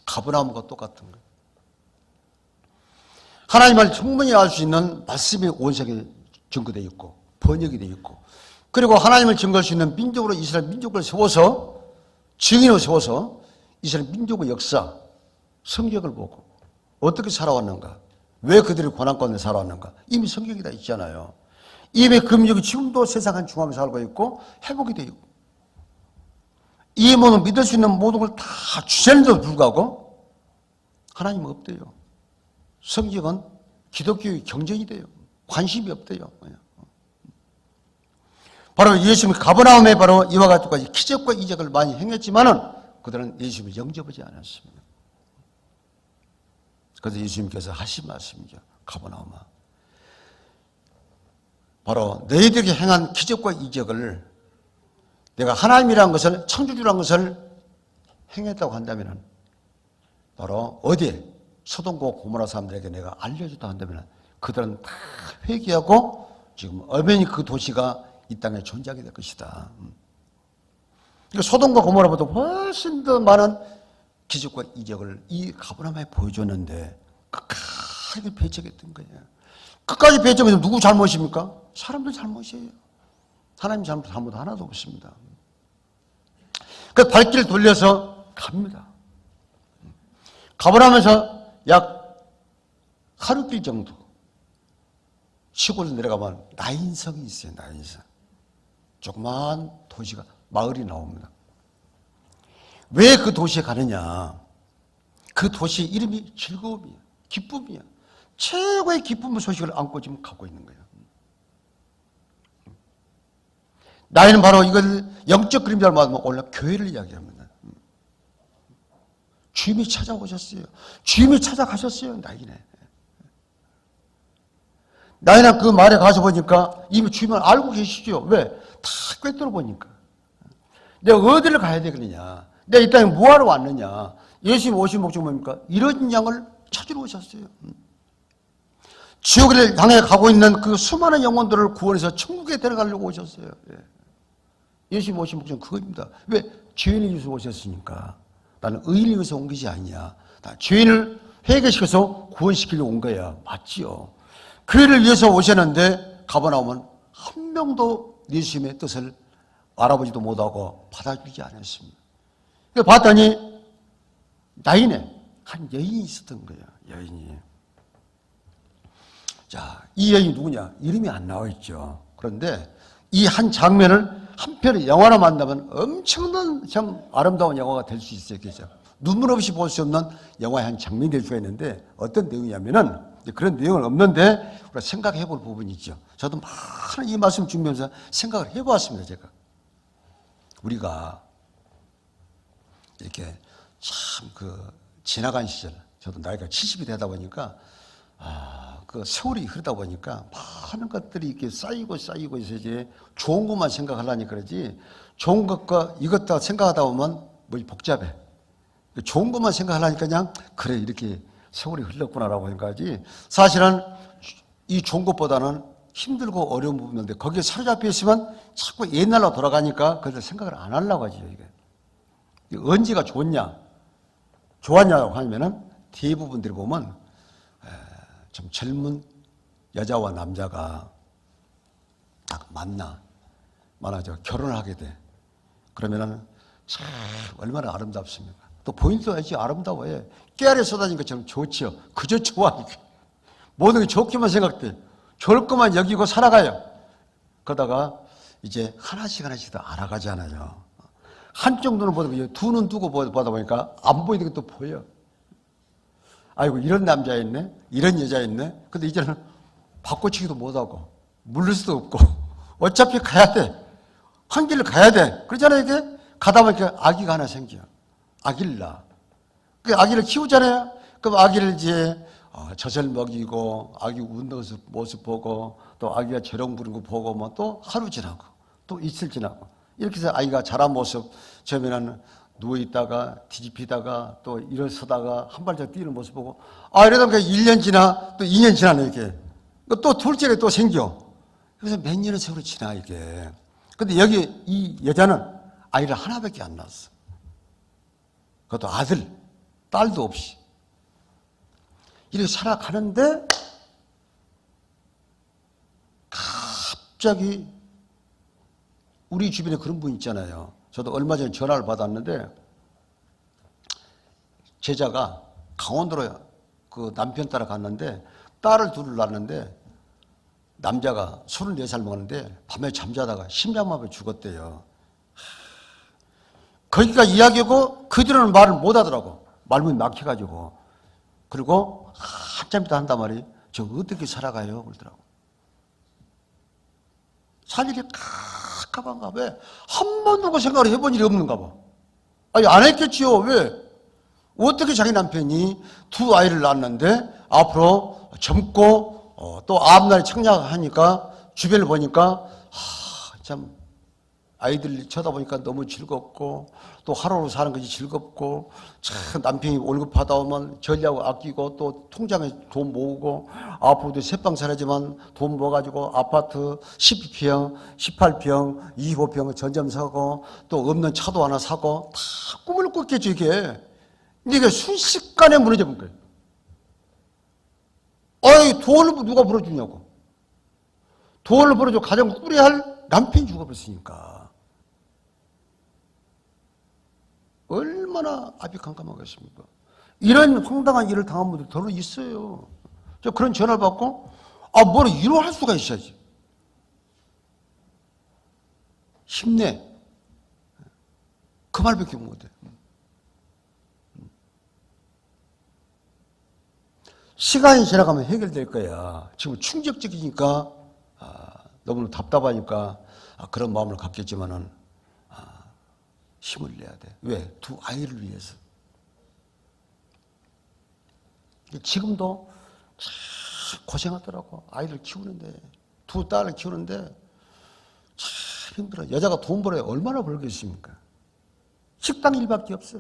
Speaker 1: 가버나움과 똑같은 거예요. 하나님을 충분히 알 수 있는 말씀이 온 세계에 증거되어 있고 번역이 되어 있고 그리고 하나님을 증거할 수 있는 민족으로 이스라엘 민족을 세워서 증인으로 세워서 이스라엘 민족의 역사 성경을 보고 어떻게 살아왔는가 왜 그들이 고난 가운데 살아왔는가 이미 성경이 다 있잖아요. 이미 그 민족이 지금도 세상 한 중앙에 살고 있고 회복이 되어 있고 이 모든 믿을 수 있는 모든 걸 다 주셨는데도 불구하고 하나님은 없대요. 성경은 기독교의 경쟁이 돼요. 관심이 없대요. 바로 예수님이 가버나움에 바로 이와 같이 기적과 이적을 많이 행했지만은 그들은 예수님을 영접하지 않았습니다. 그래서 예수님께서 하신 말씀이죠. 가버나움아, 바로 너희들에게 행한 기적과 이적을 내가 하나님이라는 것을, 창조주라는 것을 행했다고 한다면 바로 어디에? 소돔과 고모라 사람들에게 내가 알려줬다 한다면 그들은 다 회개하고 지금 엄연히 그 도시가 이 땅에 존재하게 될 것이다. 그러니까 소돔과 고모라보다 훨씬 더 많은 기적과 이적을 이 가버나움에 보여줬는데 끝까지 배척했던 거예요. 끝까지 배척해서 누구 잘못입니까? 사람들 잘못이에요. 하나님 잘못 하나도 없습니다. 그 발길 돌려서 갑니다. 가버나움에서 약 하루길 정도 시골로 내려가면 나인성이 있어요. 나인성. 조그마한 도시가, 마을이 나옵니다. 왜 그 도시에 가느냐? 그 도시 이름이 즐거움이야, 기쁨이야. 최고의 기쁨의 소식을 안고 지금 가고 있는 거예요. 나이는 바로 이걸 영적 그림자를 말하면 오늘 교회를 이야기합니다. 주님이 찾아오셨어요. 주님이 찾아가셨어요. 나이네. 나이는 그 말에 가서 보니까 이미 주님을 알고 계시죠. 왜? 다 꿰뚫어 보니까. 내가 어디를 가야 되겠느냐? 내가 이 땅에 뭐하러 왔느냐? 예수님 오신 목적이 뭡니까? 이런 양을 찾으러 오셨어요. 지옥을 향해 가고 있는 그 수많은 영혼들을 구원해서 천국에 데려가려고 오셨어요. 예수님 오신 목적은 그겁니다. 왜? 죄인을 위해서 오셨으니까. 나는 의인을 위해서 온 것이 아니야. 나 죄인을 회개시켜서 구원시키려고 온 거야. 맞지요? 그 일을 위해서 오셨는데 가버나움은 한 명도 예수님의 뜻을 알아보지도 못하고 받아주지 않았습니다. 봤더니 나인에 한 여인이 있었던 거예요. 여인이. 자, 이 여인이 누구냐? 이름이 안 나와 있죠. 그런데 이 한 장면을 한편의 영화로 만나면 엄청난 참 아름다운 영화가 될 수 있어요. 그죠? 눈물 없이 볼 수 없는 영화의 한 장면이 될 수가 있는데 어떤 내용이냐면은 그런 내용은 없는데 우리가 생각해 볼 부분이 있죠. 저도 많은 이 말씀 준비하면서 생각을 해 보았습니다. 제가. 우리가 이렇게 참 지나간 시절, 저도 나이가 70이 되다 보니까 그 세월이 흐르다 보니까 많은 것들이 이렇게 쌓이고 있어. 이제 좋은 것만 생각하려니 그러지, 좋은 것과 이것다 생각하다 보면 뭐 복잡해. 좋은 것만 생각하려니까 그냥 그래 이렇게 세월이 흘렀구나라고 생각하지, 사실은 이 좋은 것보다는 힘들고 어려운 부분인데 거기에 사로잡혀 있으면 자꾸 옛날로 돌아가니까 그래서 생각을 안 하려고 하죠. 이게 언제가 좋냐, 좋았냐고 하면은 대부분들이 보면 좀 젊은 여자와 남자가 딱 만나죠. 결혼을 하게 돼. 그러면은 참 얼마나 아름답습니까? 또 본인도 알지 아름다워요. 깨알에 쏟아진 것처럼 좋지요. 그저 좋아. 모든 게 좋기만 생각돼. 좋을 것만 여기고 살아가요. 그러다가 이제 하나씩 더 알아가잖아요. 한쪽 눈을 보다 보니까 두 눈 두고 보다 보니까 안 보이는 게 또 보여. 아이고 이런 남자 있네, 이런 여자 있네. 근데 이제는 바꿔치기도 못하고 물릴 수도 없고 어차피 가야 돼. 한 길을 가야 돼. 그러잖아요. 이게 가다 보니까 아기가 하나 생겨. 아기를 낳아. 그 아기를 키우잖아요. 그럼 아기를 이제 젖을 먹이고 아기 웃는 모습 보고 또 아기가 재롱 부리는 거 보고 뭐 또 하루 지나고 또 이틀 지나고 이렇게 해서 아이가 자란 모습, 처음에는 누워있다가 뒤집히다가 또 일어서다가 한 발짝 뛰는 모습 보고 이러다 보니까 1년 지나 또 2년 지나네 이게. 또 둘째가 또 생겨. 그래서 몇 년의 세월이 지나 이게. 근데 여기 이 여자는 아이를 하나밖에 안 낳았어. 그것도 아들, 딸도 없이. 이렇게 살아가는데 갑자기 우리 주변에 그런 분 있잖아요. 저도 얼마 전에 전화를 받았는데 제자가 강원도로 그 남편 따라 갔는데 딸을 둘을 낳았는데 남자가 34살 먹었는데 밤에 잠자다가 심장마비에 죽었대요. 거기가 이야기하고 그들은 말을 못 하더라고. 말문이 막혀가지고. 그리고 한참 있다 한단 말이 저 어떻게 살아가요? 그러더라고. 살 일이 깝깝한가? 왜? 한 번도 그 생각을 해본 일이 없는가 봐. 아니, 안 했겠지요. 왜? 어떻게 자기 남편이 두 아이를 낳았는데 앞으로 젊고 또 앞날이 청량하니까 주변을 보니까 참 아이들 쳐다보니까 너무 즐겁고 또 하루로 사는 것이 즐겁고 참 남편이 월급 받아오면 전리하고 아끼고 또 통장에 돈 모으고 앞으로도 새빵 살아야지만 돈 모아가지고 아파트 12평, 18평, 25평 전점 사고 또 없는 차도 하나 사고 다 꿈을 꿨겠죠 이게. 근데 이게 순식간에 무너져 본 거예요. 아이 돈을 누가 벌어주냐고. 돈을 벌어줘 가정을 꾸려야 할 남편이 죽어버렸으니까. 얼마나 압이 깜깜하겠습니까? 이런 황당한 일을 당한 분들 더러 있어요. 저 그런 전화를 받고 뭘 위로할 수가 있어야지. 힘내. 그 말밖에 못해. 시간이 지나가면 해결될 거야. 지금 충격적이니까 너무 답답하니까 그런 마음을 갖겠지만은 힘을 내야 돼. 왜? 두 아이를 위해서. 지금도 참 고생하더라고. 아이를 키우는데, 두 딸을 키우는데 참 힘들어. 여자가 돈 벌어야 얼마나 벌겠습니까? 식당 일밖에 없어.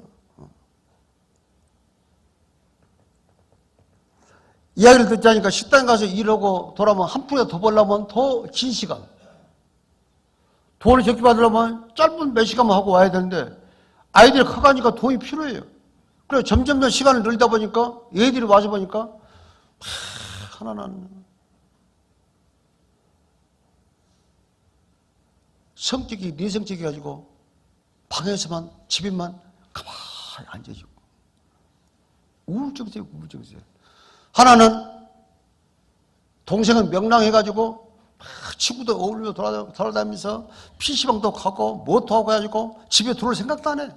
Speaker 1: 이야기를 듣자니까 식당 가서 일하고 돌아오면 한 푼이라도 더 벌려면 더 긴 시간. 돈을 적게 받으려면 짧은 몇 시간만 하고 와야 되는데 아이들이 커가니까 돈이 필요해요. 그래 점점 더 시간을 늘리다 보니까 애들이 와서 보니까 하나는 성격이 내성적이 가지고 방에서만 집에만 가만히 앉아있고 우울증이에요. 우울증이에요. 하나는 동생은 명랑해가지고 친구도 어울리며 돌아다니면서 PC방도 가고 뭐도 하고 해가지고 집에 들어올 생각도 안 해.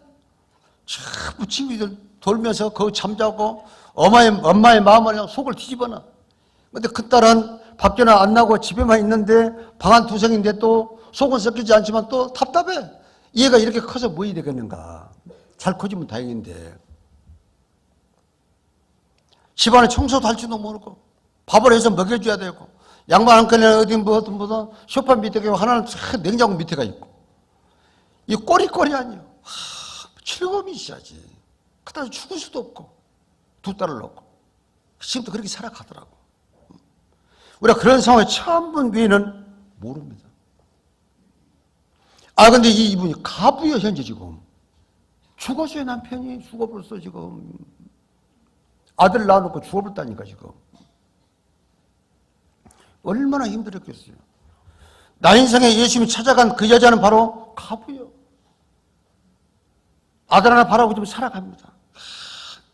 Speaker 1: 전부 친구들 돌면서 거기 잠자고 엄마의 마음을 그냥 속을 뒤집어놔. 근데 그 딸은 밖에는 안 나고 집에만 있는데 방 한 두성인데 또 속은 섞이지 않지만 또 답답해. 얘가 이렇게 커서 뭐 해야 되겠는가. 잘 커지면 다행인데. 집안에 청소도 할 줄도 모르고 밥을 해서 먹여줘야 되고 양말 한 끈에 어디 무슨 소파 밑에 가고 하나는 냉장고 밑에가 있고 이 꼬리꼬리 아니요. 즐거움이 있어야지. 그다음에 죽을 수도 없고 두 딸을 놓고 지금도 그렇게 살아가더라고. 우리가 그런 상황에 처음 본 외에는 모릅니다. 근데 이분이 가부요 현재 지금. 죽었어요. 남편이 죽어버렸어 지금. 아들 낳아놓고 죽어버렸다니까 지금. 얼마나 힘들었겠어요. 나 인생에 예수님이 찾아간 그 여자는 바로 가부요. 아들 하나 바라고 좀 살아갑니다.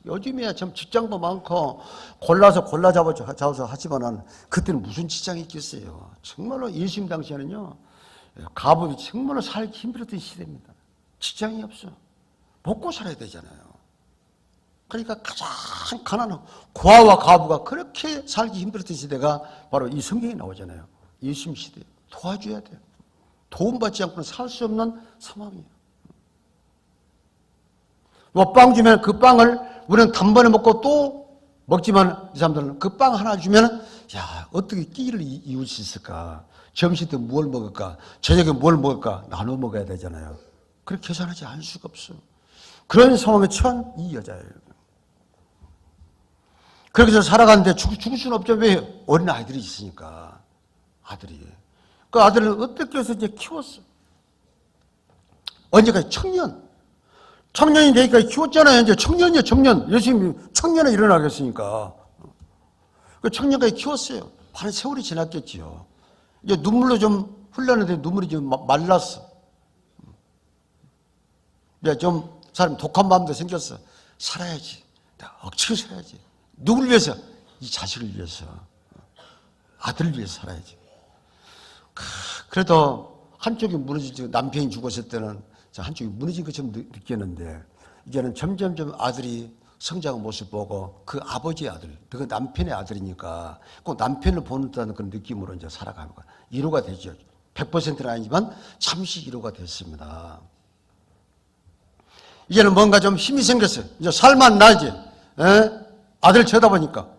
Speaker 1: 요즘이야 참 직장도 많고 골라 잡아서 하지만은 그때는 무슨 직장이 있겠어요. 정말로 예수님 당시에는요 가부이 정말로 살기 힘들었던 시대입니다. 직장이 없어. 먹고 살아야 되잖아요. 그러니까 가장 가난한 고아와 가부가 그렇게 살기 힘들었던 시대가 바로 이 성경에 나오잖아요. 예수님 시대. 도와줘야 돼요. 도움받지 않고는 살 수 없는 상황이에요. 뭐 빵 주면 그 빵을 우리는 단번에 먹고 또 먹지만 이 사람들은 그 빵 하나 주면 야 어떻게 끼를 이을 수 있을까. 점심 때 뭘 먹을까. 저녁에 뭘 먹을까. 나눠 먹어야 되잖아요. 그렇게 계산하지 않을 수가 없어. 그런 상황에 처한 이 여자예요. 그렇게 해서 살아가는데 죽을 수는 없죠. 왜? 어린 아이들이 있으니까. 아들이. 그 아들을 어떻게 해서 이제 키웠어. 언제까지? 청년이 되니까 키웠잖아요. 이제 청년이에요, 청년. 예수님이 청년에 일어나겠으니까. 그 청년까지 키웠어요. 많은 세월이 지났겠지요. 이제 눈물로 좀 흘렸는데 눈물이 좀 말랐어. 이제 좀 사람 독한 마음도 생겼어. 살아야지. 억지로 살아야지. 누굴 위해서? 이 자식을 위해서. 아들을 위해서 살아야지. 그래도 한쪽이 무너지지. 남편이 죽었을 때는 한쪽이 무너진 것처럼 느꼈는데 이제는 점점점 아들이 성장한 모습 보고 그 아버지의 아들, 그 남편의 아들이니까 꼭 남편을 보는다는 그런 느낌으로 이제 살아가는 거야. 위로가 되죠. 100%는 아니지만 잠시 위로가 됐습니다. 이제는 뭔가 좀 힘이 생겼어요. 이제 살만 나지. 아들 쳐다보니까.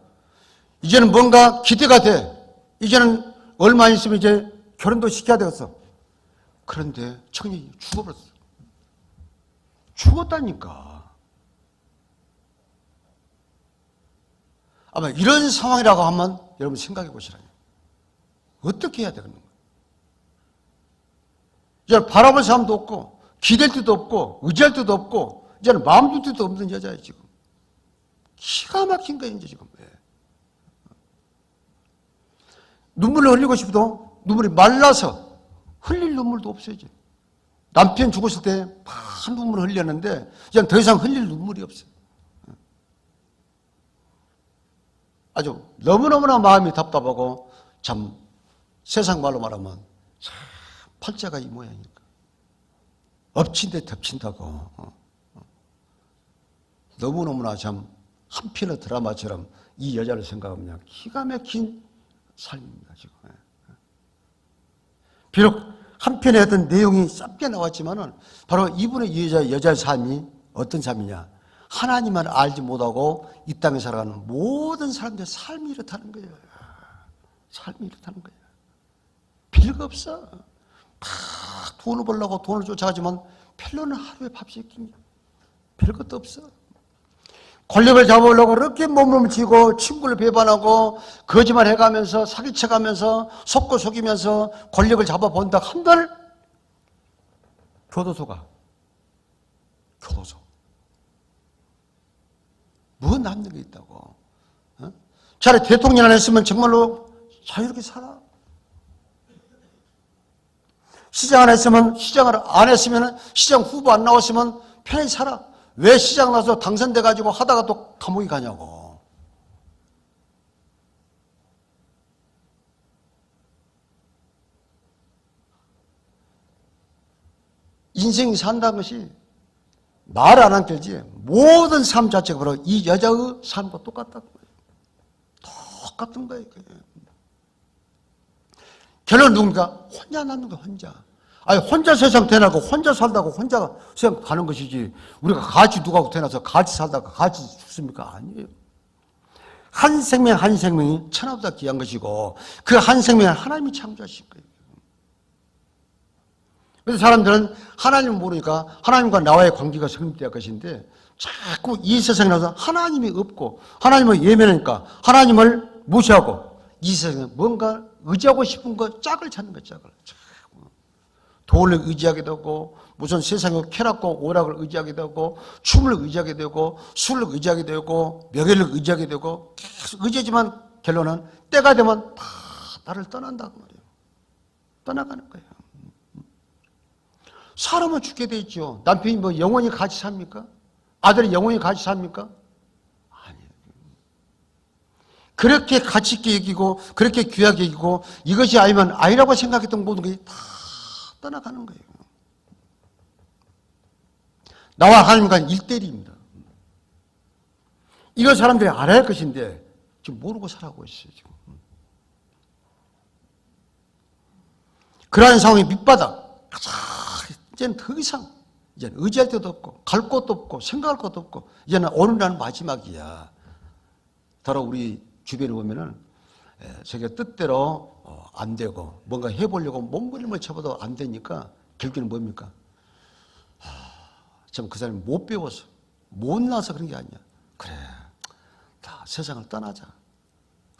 Speaker 1: 이제는 뭔가 기대가 돼. 이제는 얼마 있으면 이제 결혼도 시켜야 되겠어. 그런데 청년이 죽어버렸어. 죽었다니까. 아마 이런 상황이라고 하면 여러분 생각해 보시라요. 어떻게 해야 되는 거예요? 이제 바라볼 사람도 없고 기댈 데도 없고 의지할 데도 없고 이제는 마음 둘 데도 없는 여자예요 지금. 기가 막힌 거예요 이제 지금. 눈물을 흘리고 싶어도 눈물이 말라서 흘릴 눈물도 없어요 이제. 남편 죽었을 때 한 눈물을 흘렸는데 이제 더 이상 흘릴 눈물이 없어요. 아주 너무너무나 마음이 답답하고 참 세상 말로 말하면 참 팔자가 이 모양이니까 엎친 데 덮친다고. 너무너무나 참 한편의 드라마처럼 이 여자를 생각하면 그냥 기가 막힌 삶입니다 지금. 비록 한편의 어떤 내용이 짧게 나왔지만은 바로 이분의 이 여자의 삶이 어떤 삶이냐? 하나님만 알지 못하고 이 땅에 살아가는 모든 사람들의 삶이 이렇다는 거예요. 삶이 이렇다는 거예요. 별거 없어. 막 돈을 벌려고 돈을 쫓아가지만 별로는 하루에 밥 시키냐. 별것도 없어. 권력을 잡아오려고 그렇게 몸을 치고 친구를 배반하고 거짓말 해가면서 사기쳐가면서 속고 속이면서 권력을 잡아본다 한들 교도소가. 교도소. 뭐 남는 게 있다고. 차라리 대통령 안 했으면 정말로 자유롭게 살아. 시장 안 했으면 시장을 안 했으면 시장 후보 안 나왔으면 편히 살아. 왜 시장 나서 당선돼 가지고 하다가 또 감옥에 가냐고. 인생이 산다는 것이 말 안 한 길지 모든 삶 자체가 바로 이 여자의 삶과 똑같다는 거예요. 똑같은 거예요. 결론은 누굽니까? 혼자 남는 거야 혼자. 아니 혼자 세상 태어나고 혼자 살다고 혼자 세상 가는 것이지 우리가 같이 누구하고 태어나서 같이 살다가 같이 죽습니까? 아니에요. 한 생명 한 생명이 천하보다 귀한 것이고 그 한 생명을 하나님이 창조하신 거예요. 그래서 사람들은 하나님을 모르니까 하나님과 나와의 관계가 성립될 것인데 자꾸 이 세상에 나와서 하나님이 없고 하나님을 예면하니까 하나님을 무시하고 이 세상에 뭔가 의지하고 싶은 거 짝을 찾는 거예요. 짝을. 돈을 의지하게 되고 무슨 세상의 쾌락과 오락을 의지하게 되고 춤을 의지하게 되고 술을 의지하게 되고 명예를 의지하게 되고 계속 의지하지만 결론은 때가 되면 다 나를 떠난다고 말이에요. 떠나가는 거예요. 사람은 죽게 돼 있죠. 남편이 뭐 영원히 같이 삽니까? 아들이 영원히 같이 삽니까? 아니에요. 그렇게 가치 있게 여기고 그렇게 귀하게 여기고 이것이 아니면 아니라고 생각했던 모든 것이 다 떠나가는 거예요. 나와 하나님과 1대1입니다. 이거 사람들이 알아야 할 것인데 지금 모르고 살아가고 있어요. 지금. 그러한 상황의 밑바닥. 이제는 더 이상 이제는 의지할 데도 없고 갈 곳도 없고 생각할 것도 없고 이제는 어느 날은 마지막이야. 더러 우리 주변에 보면은 자기가 뜻대로 안 되고 뭔가 해보려고 몸부림을 쳐봐도 안 되니까 결국에는 뭡니까? 참 그 사람이 못 배워서 못나서 그런 게 아니야. 그래 다 세상을 떠나자.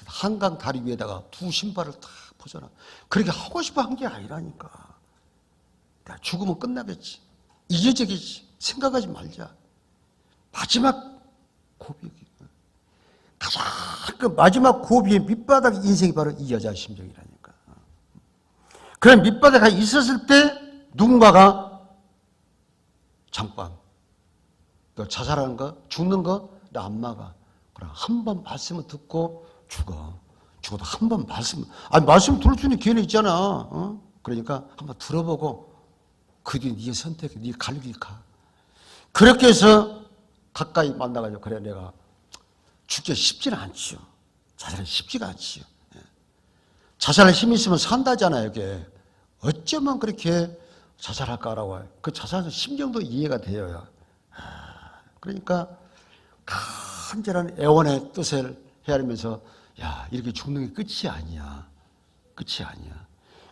Speaker 1: 한강 다리 위에다가 두 신발을 딱 벗어나. 그렇게 하고 싶어 한 게 아니라니까. 죽으면 끝나겠지. 이기적이지. 생각하지 말자. 마지막 고비. 가장 그 마지막 고비의 밑바닥 인생이 바로 이 여자의 심정이라니까. 그런 밑바닥에 있었을 때 누군가가 잠깐 너 자살하는 거 죽는 거 나 안 막아. 그럼 한 번 말씀을 듣고 죽어. 죽어도 한 번 말씀 들을 수 있는 기회는 있잖아. 그러니까 한번 들어보고 그 뒤에 네 선택해, 네 갈 길 가. 그렇게 해서 가까이 만나가지고 그래 내가 죽기 쉽지는 않지요. 자살이 쉽지가 않지요. 자살할 힘이 있으면 산다잖아요. 이게 어쩌면 그렇게 자살할까라고 해요. 그 자살의 심정도 이해가 돼요. 그러니까 간절한 애원의 뜻을 헤아리면서 야 이렇게 죽는 게 끝이 아니야. 끝이 아니야.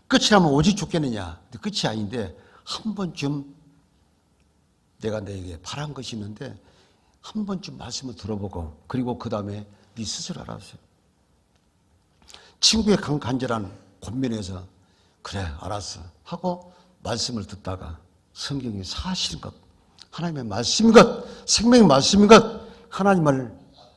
Speaker 1: 끝이라면 오직 죽겠느냐. 근데 끝이 아닌데 한 번쯤 내가 너에게 바란 것이 있는데 한 번쯤 말씀을 들어보고 그리고 그 다음에 네 스스로 알아보세요. 친구의 간절한 권면에서 그래 알았어 하고 말씀을 듣다가 성경이 사실인 것, 하나님의 말씀인 것, 생명의 말씀인 것, 하나님을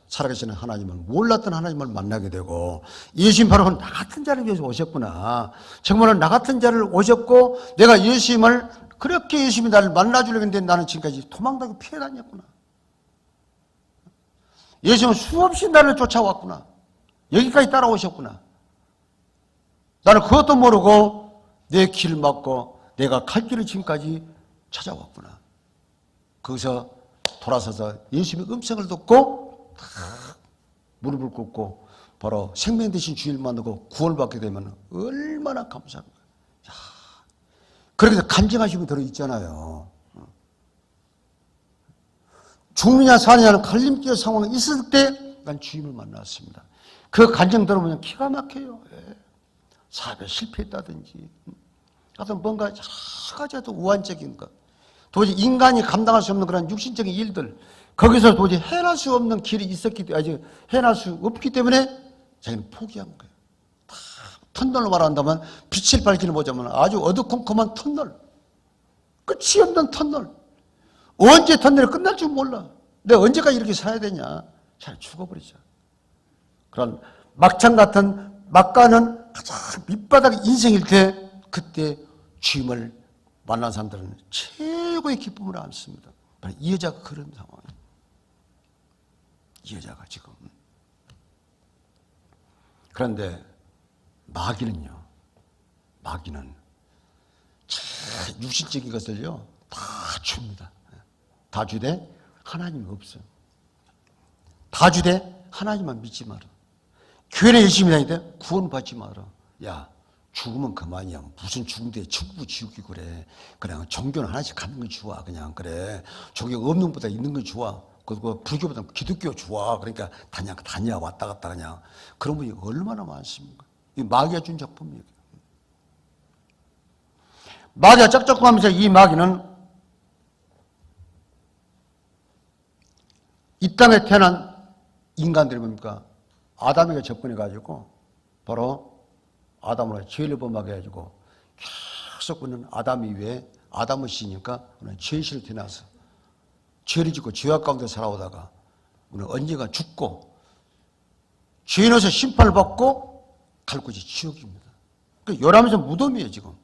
Speaker 1: 살아계시는 하나님을 몰랐던 하나님을 만나게 되고 예수님 바로 나 같은 자를 위해서 오셨구나. 정말 나 같은 자를 오셨고 내가 예수님을 그렇게 예수님이 나를 만나주려고 했는데 나는 지금까지 도망다니고 피해 다녔구나. 예수님은 수없이 나를 쫓아왔구나. 여기까지 따라오셨구나. 나는 그것도 모르고 내 길을 막고 내가 갈 길을 지금까지 찾아왔구나. 거기서 돌아서서 예수님의 음성을 듣고 무릎을 꿇고 바로 생명 되신 주님을 만나고 구원을 받게 되면 얼마나 감사한가. 그렇게 간증하시면 들어있잖아요. 죽느냐 사느냐는 갈림길 상황이 있을 때 난 주님을 만났습니다. 그 간증 들어보면 기가 막혀요. 사업에 실패했다든지 하여튼 뭔가 여러 가지 우환적인 것, 도저히 인간이 감당할 수 없는 그런 육신적인 일들, 거기서 도저히 해낼 수 없는 길이 있었기 때문에, 아직 해낼 수 없기 때문에 자기는 포기한 거예요. 다 터널로 말한다면 빛을 밝히는 보자면 아주 어두컴컴한 터널, 끝이 없는 터널. 언제 터널이 끝날 줄 몰라. 내가 언제까지 이렇게 살아야 되냐. 잘 죽어버리자. 그런 막창 같은 막가는 가장 밑바닥 인생일 때 그때 주님을 만난 사람들은 최고의 기쁨을 안습니다. 이 여자가 그런 상황이에요. 이 여자가 지금. 그런데 마귀는요. 마귀는 육신적인 것을요. 다 줍니다. 다 주되 하나님이 없어요. 다 주되 하나님만 믿지 마라. 교회에 열심히 다니는데 구원받지 마라. 야 죽으면 그만이야. 무슨 죽은데 천국 지옥이 그래. 그냥 종교는 하나씩 갖는 건 좋아. 그냥 그래. 종교 없는 것보다 있는 건 좋아. 그리고 불교보다 기독교 좋아. 그러니까 다녀 왔다 갔다 그냥. 그런 분이 얼마나 많습니까? 이 마귀가 준 작품이에요. 마귀가 짝짝하면서 이 마귀는 이 땅에 태어난 인간들이 뭡니까? 아담에게 접근해가지고 바로 아담으로 죄를 범하게 해가지고 계속 그는 아담 이외에 아담의 씨니까 죄실을 태어나서 죄를 짓고 죄악 가운데 살아오다가 우리는 언젠가 죽고 죄인으로서 심판을 받고 갈 곳이 지옥입니다. 그러니까 요람에서 무덤이에요 지금.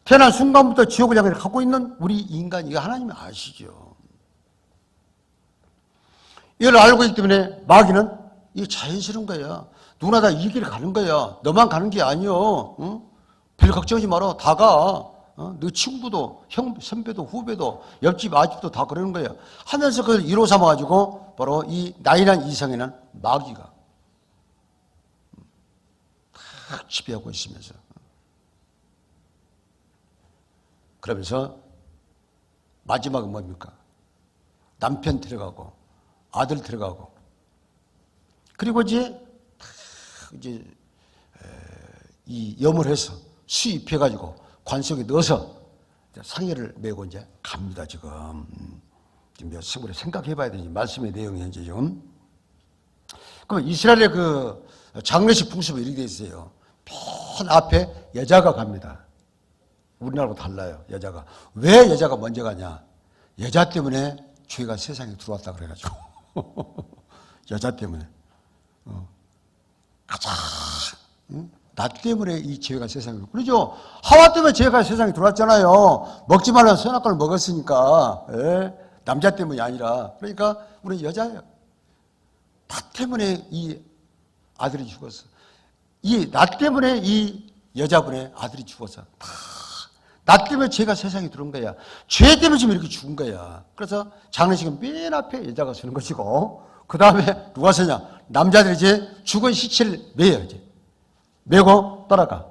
Speaker 1: 태어난 순간부터 지옥을 향해 갖고 있는 우리 인간이 이거 하나님이 아시죠. 이걸 알고 있기 때문에 마귀는 이게 자연스러운 거야. 누구나 다 이 길을 가는 거야. 너만 가는 게 아니여. 응? 별 걱정하지 마라. 다 가. 너 친구도, 형, 선배도, 후배도, 옆집 아집도 다 그러는 거야. 하면서 그걸 이로 삼아가지고 바로 이 나이란 이성에는 마귀가 다 지배하고 있으면서. 그러면서 마지막은 뭡니까? 남편 들어가고 아들 들어가고 그리고 이제 이 염을 해서 수입해가지고 관속에 넣어서 상해를 메고 이제 갑니다 지금. 몇 생으로 생각해봐야 되지 말씀의 내용이 현재 좀. 그럼 이스라엘의 그 장례식 풍습이 이렇게 돼 있어요. 맨 앞에 여자가 갑니다. 우리나라하고 달라요. 여자가. 왜 여자가 먼저 가냐? 여자 때문에 죄가 세상에 들어왔다 그래가지고. 여자 때문에. 가자. 나 때문에 이 죄가 세상에. 그러죠. 하와 때문에 죄가 세상에 들어왔잖아요. 먹지 말라는 선악과를 먹었으니까. 예? 남자 때문이 아니라. 그러니까 우리 여자예요. 나 때문에 이 아들이 죽었어. 나 때문에 이 여자분의 아들이 죽었어. 다 나 때문에 죄가 세상에 들어온 거야. 죄 때문에 지금 이렇게 죽은 거야. 그래서 장례식은 맨 앞에 여자가 서는 것이고, 그 다음에 누가 서냐? 남자들이 이제 죽은 시체를 메요, 이제. 메고 따라가.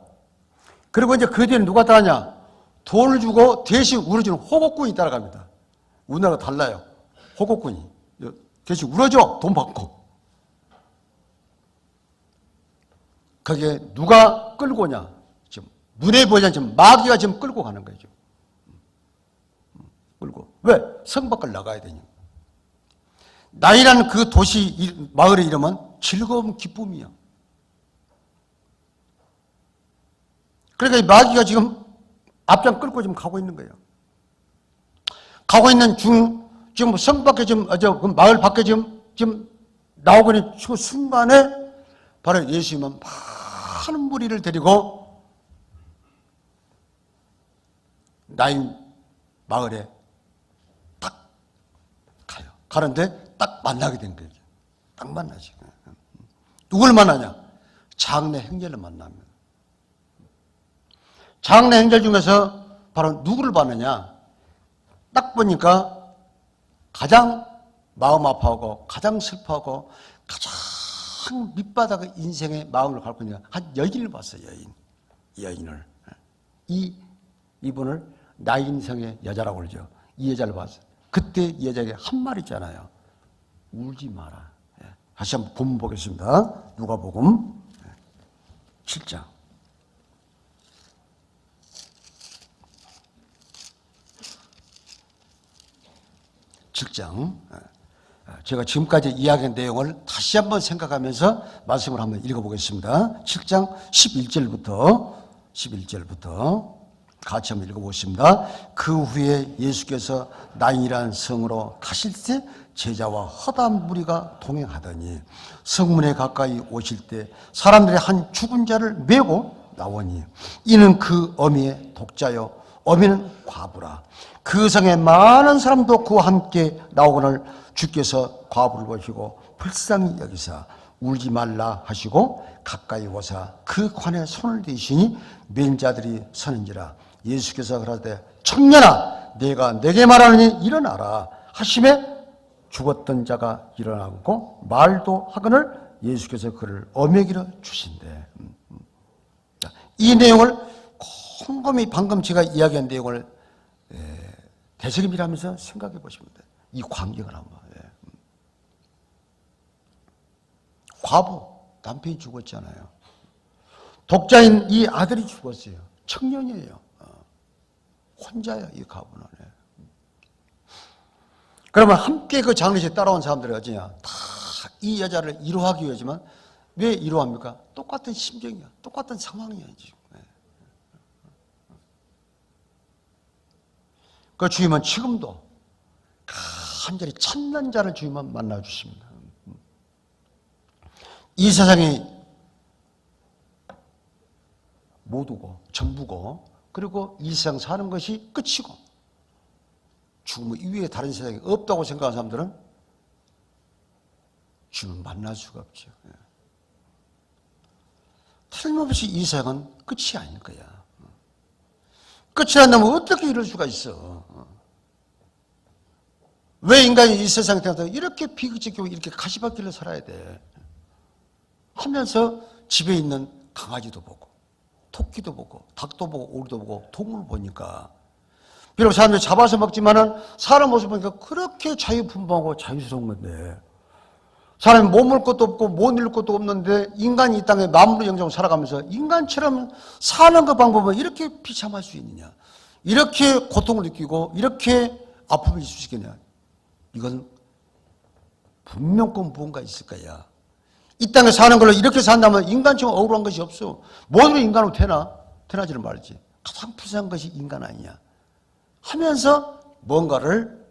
Speaker 1: 그리고 이제 그 뒤에 누가 따라가냐? 돈을 주고 대신 울어주는 호곡군이 따라갑니다. 우리나라가 달라요. 호곡군이. 대신 울어줘. 돈 받고. 거기에 누가 끌고 오냐? 지금 눈에 보이지 않지만 마귀가 지금 끌고 가는 거죠. 끌고. 왜? 성 밖을 나가야 되냐. 나이라는 그 도시, 마을의 이름은 즐거움, 기쁨이야. 그러니까 마귀가 지금 앞장 끌고 지금 가고 있는 거예요. 가고 있는 지금 성 밖에 그 마을 밖에 지금 나오고 있는 그 순간에 바로 예수님은 많은 무리를 데리고 나인 마을에 딱 가요. 가는데 딱 만나게 된 거예요. 딱 만나지. 누굴 만나냐? 장례 행렬을 만납니다. 장례 행렬 중에서 바로 누구를 봤느냐? 딱 보니까 가장 마음 아파하고 가장 슬퍼하고 가장 밑바닥의 인생의 마음을 갖고 있는 한 여인을 봤어요. 여인을. 이분을 나인성의 여자라고 그러죠. 이 여자를 봤어요. 그때 이 여자에게 한 말 있잖아요. 울지 마라. 다시 한번 본문 보겠습니다. 누가복음 7장. 제가 지금까지 이야기한 내용을 다시 한번 생각하면서 말씀을 한번 읽어보겠습니다. 7장 11절부터 같이 한번 읽어보겠습니다. 그 후에 예수께서 나인이라는 성으로 가실 때 제자와 허다한 무리가 동행하더니 성문에 가까이 오실 때 사람들이 한 죽은 자를 메고 나오니 이는 그 어미의 독자요 어미는 과부라. 그 성에 많은 사람도 그와 함께 나오거늘 주께서 과부를 보시고 불쌍히 여기사 울지 말라 하시고 가까이 오사 그 관에 손을 대시니 맨자들이 서는지라. 예수께서 그러되 청년아 내가 내게 말하느니 일어나라 하심에 죽었던 자가 일어나고 말도 하거늘 예수께서 그를 어메기려 주신대. 이 내용을 곰곰이 방금 제가 이야기한 내용을 되새김질하면서 생각해 보시면 돼요. 이 광경을 한번. 과부, 남편이 죽었잖아요. 독자인 이 아들이 죽었어요. 청년이에요. 혼자야, 이 과부는. 그러면 함께 그 장례식에 따라온 사람들이 어찌냐? 다 이 여자를 위로하기 위해지만 왜 위로합니까? 똑같은 심정이야. 똑같은 상황이야, 지금. 그 주님은 지금도 간절히 찾는 자를 주님은 만나주십니다. 이 세상이 모두고 전부고 그리고 이 세상 사는 것이 끝이고 죽음 이후에 다른 세상이 없다고 생각하는 사람들은 주님을 만날 수가 없죠. 틀림없이 이 세상은 끝이 아닐 거야. 끝이 안 나면 어떻게 이럴 수가 있어? 왜 인간이 이 세상에 태어나서 이렇게 비극적이고 이렇게 가시밭길을 살아야 돼? 하면서 집에 있는 강아지도 보고 토끼도 보고 닭도 보고 오리도 보고 동물 보니까 비록 사람들이 잡아서 먹지만은 사람 모습 보니까 그렇게 자유분방하고 자유스러운 건데 사람이 머물 것도 없고 못 잃을 것도 없는데 인간이 이 땅에 만물의 영장으로 살아가면서 인간처럼 사는 그 방법은 이렇게 비참할 수 있느냐? 이렇게 고통을 느끼고 이렇게 아픔을 있을 수 있겠냐? 이건 분명히 무언가 있을 거야. 이 땅에 사는 걸로 이렇게 산다면 인간처럼 억울한 것이 없어. 뭐로 인간으로 태어나지를 말지. 가장 불쌍한 것이 인간 아니냐. 하면서 뭔가를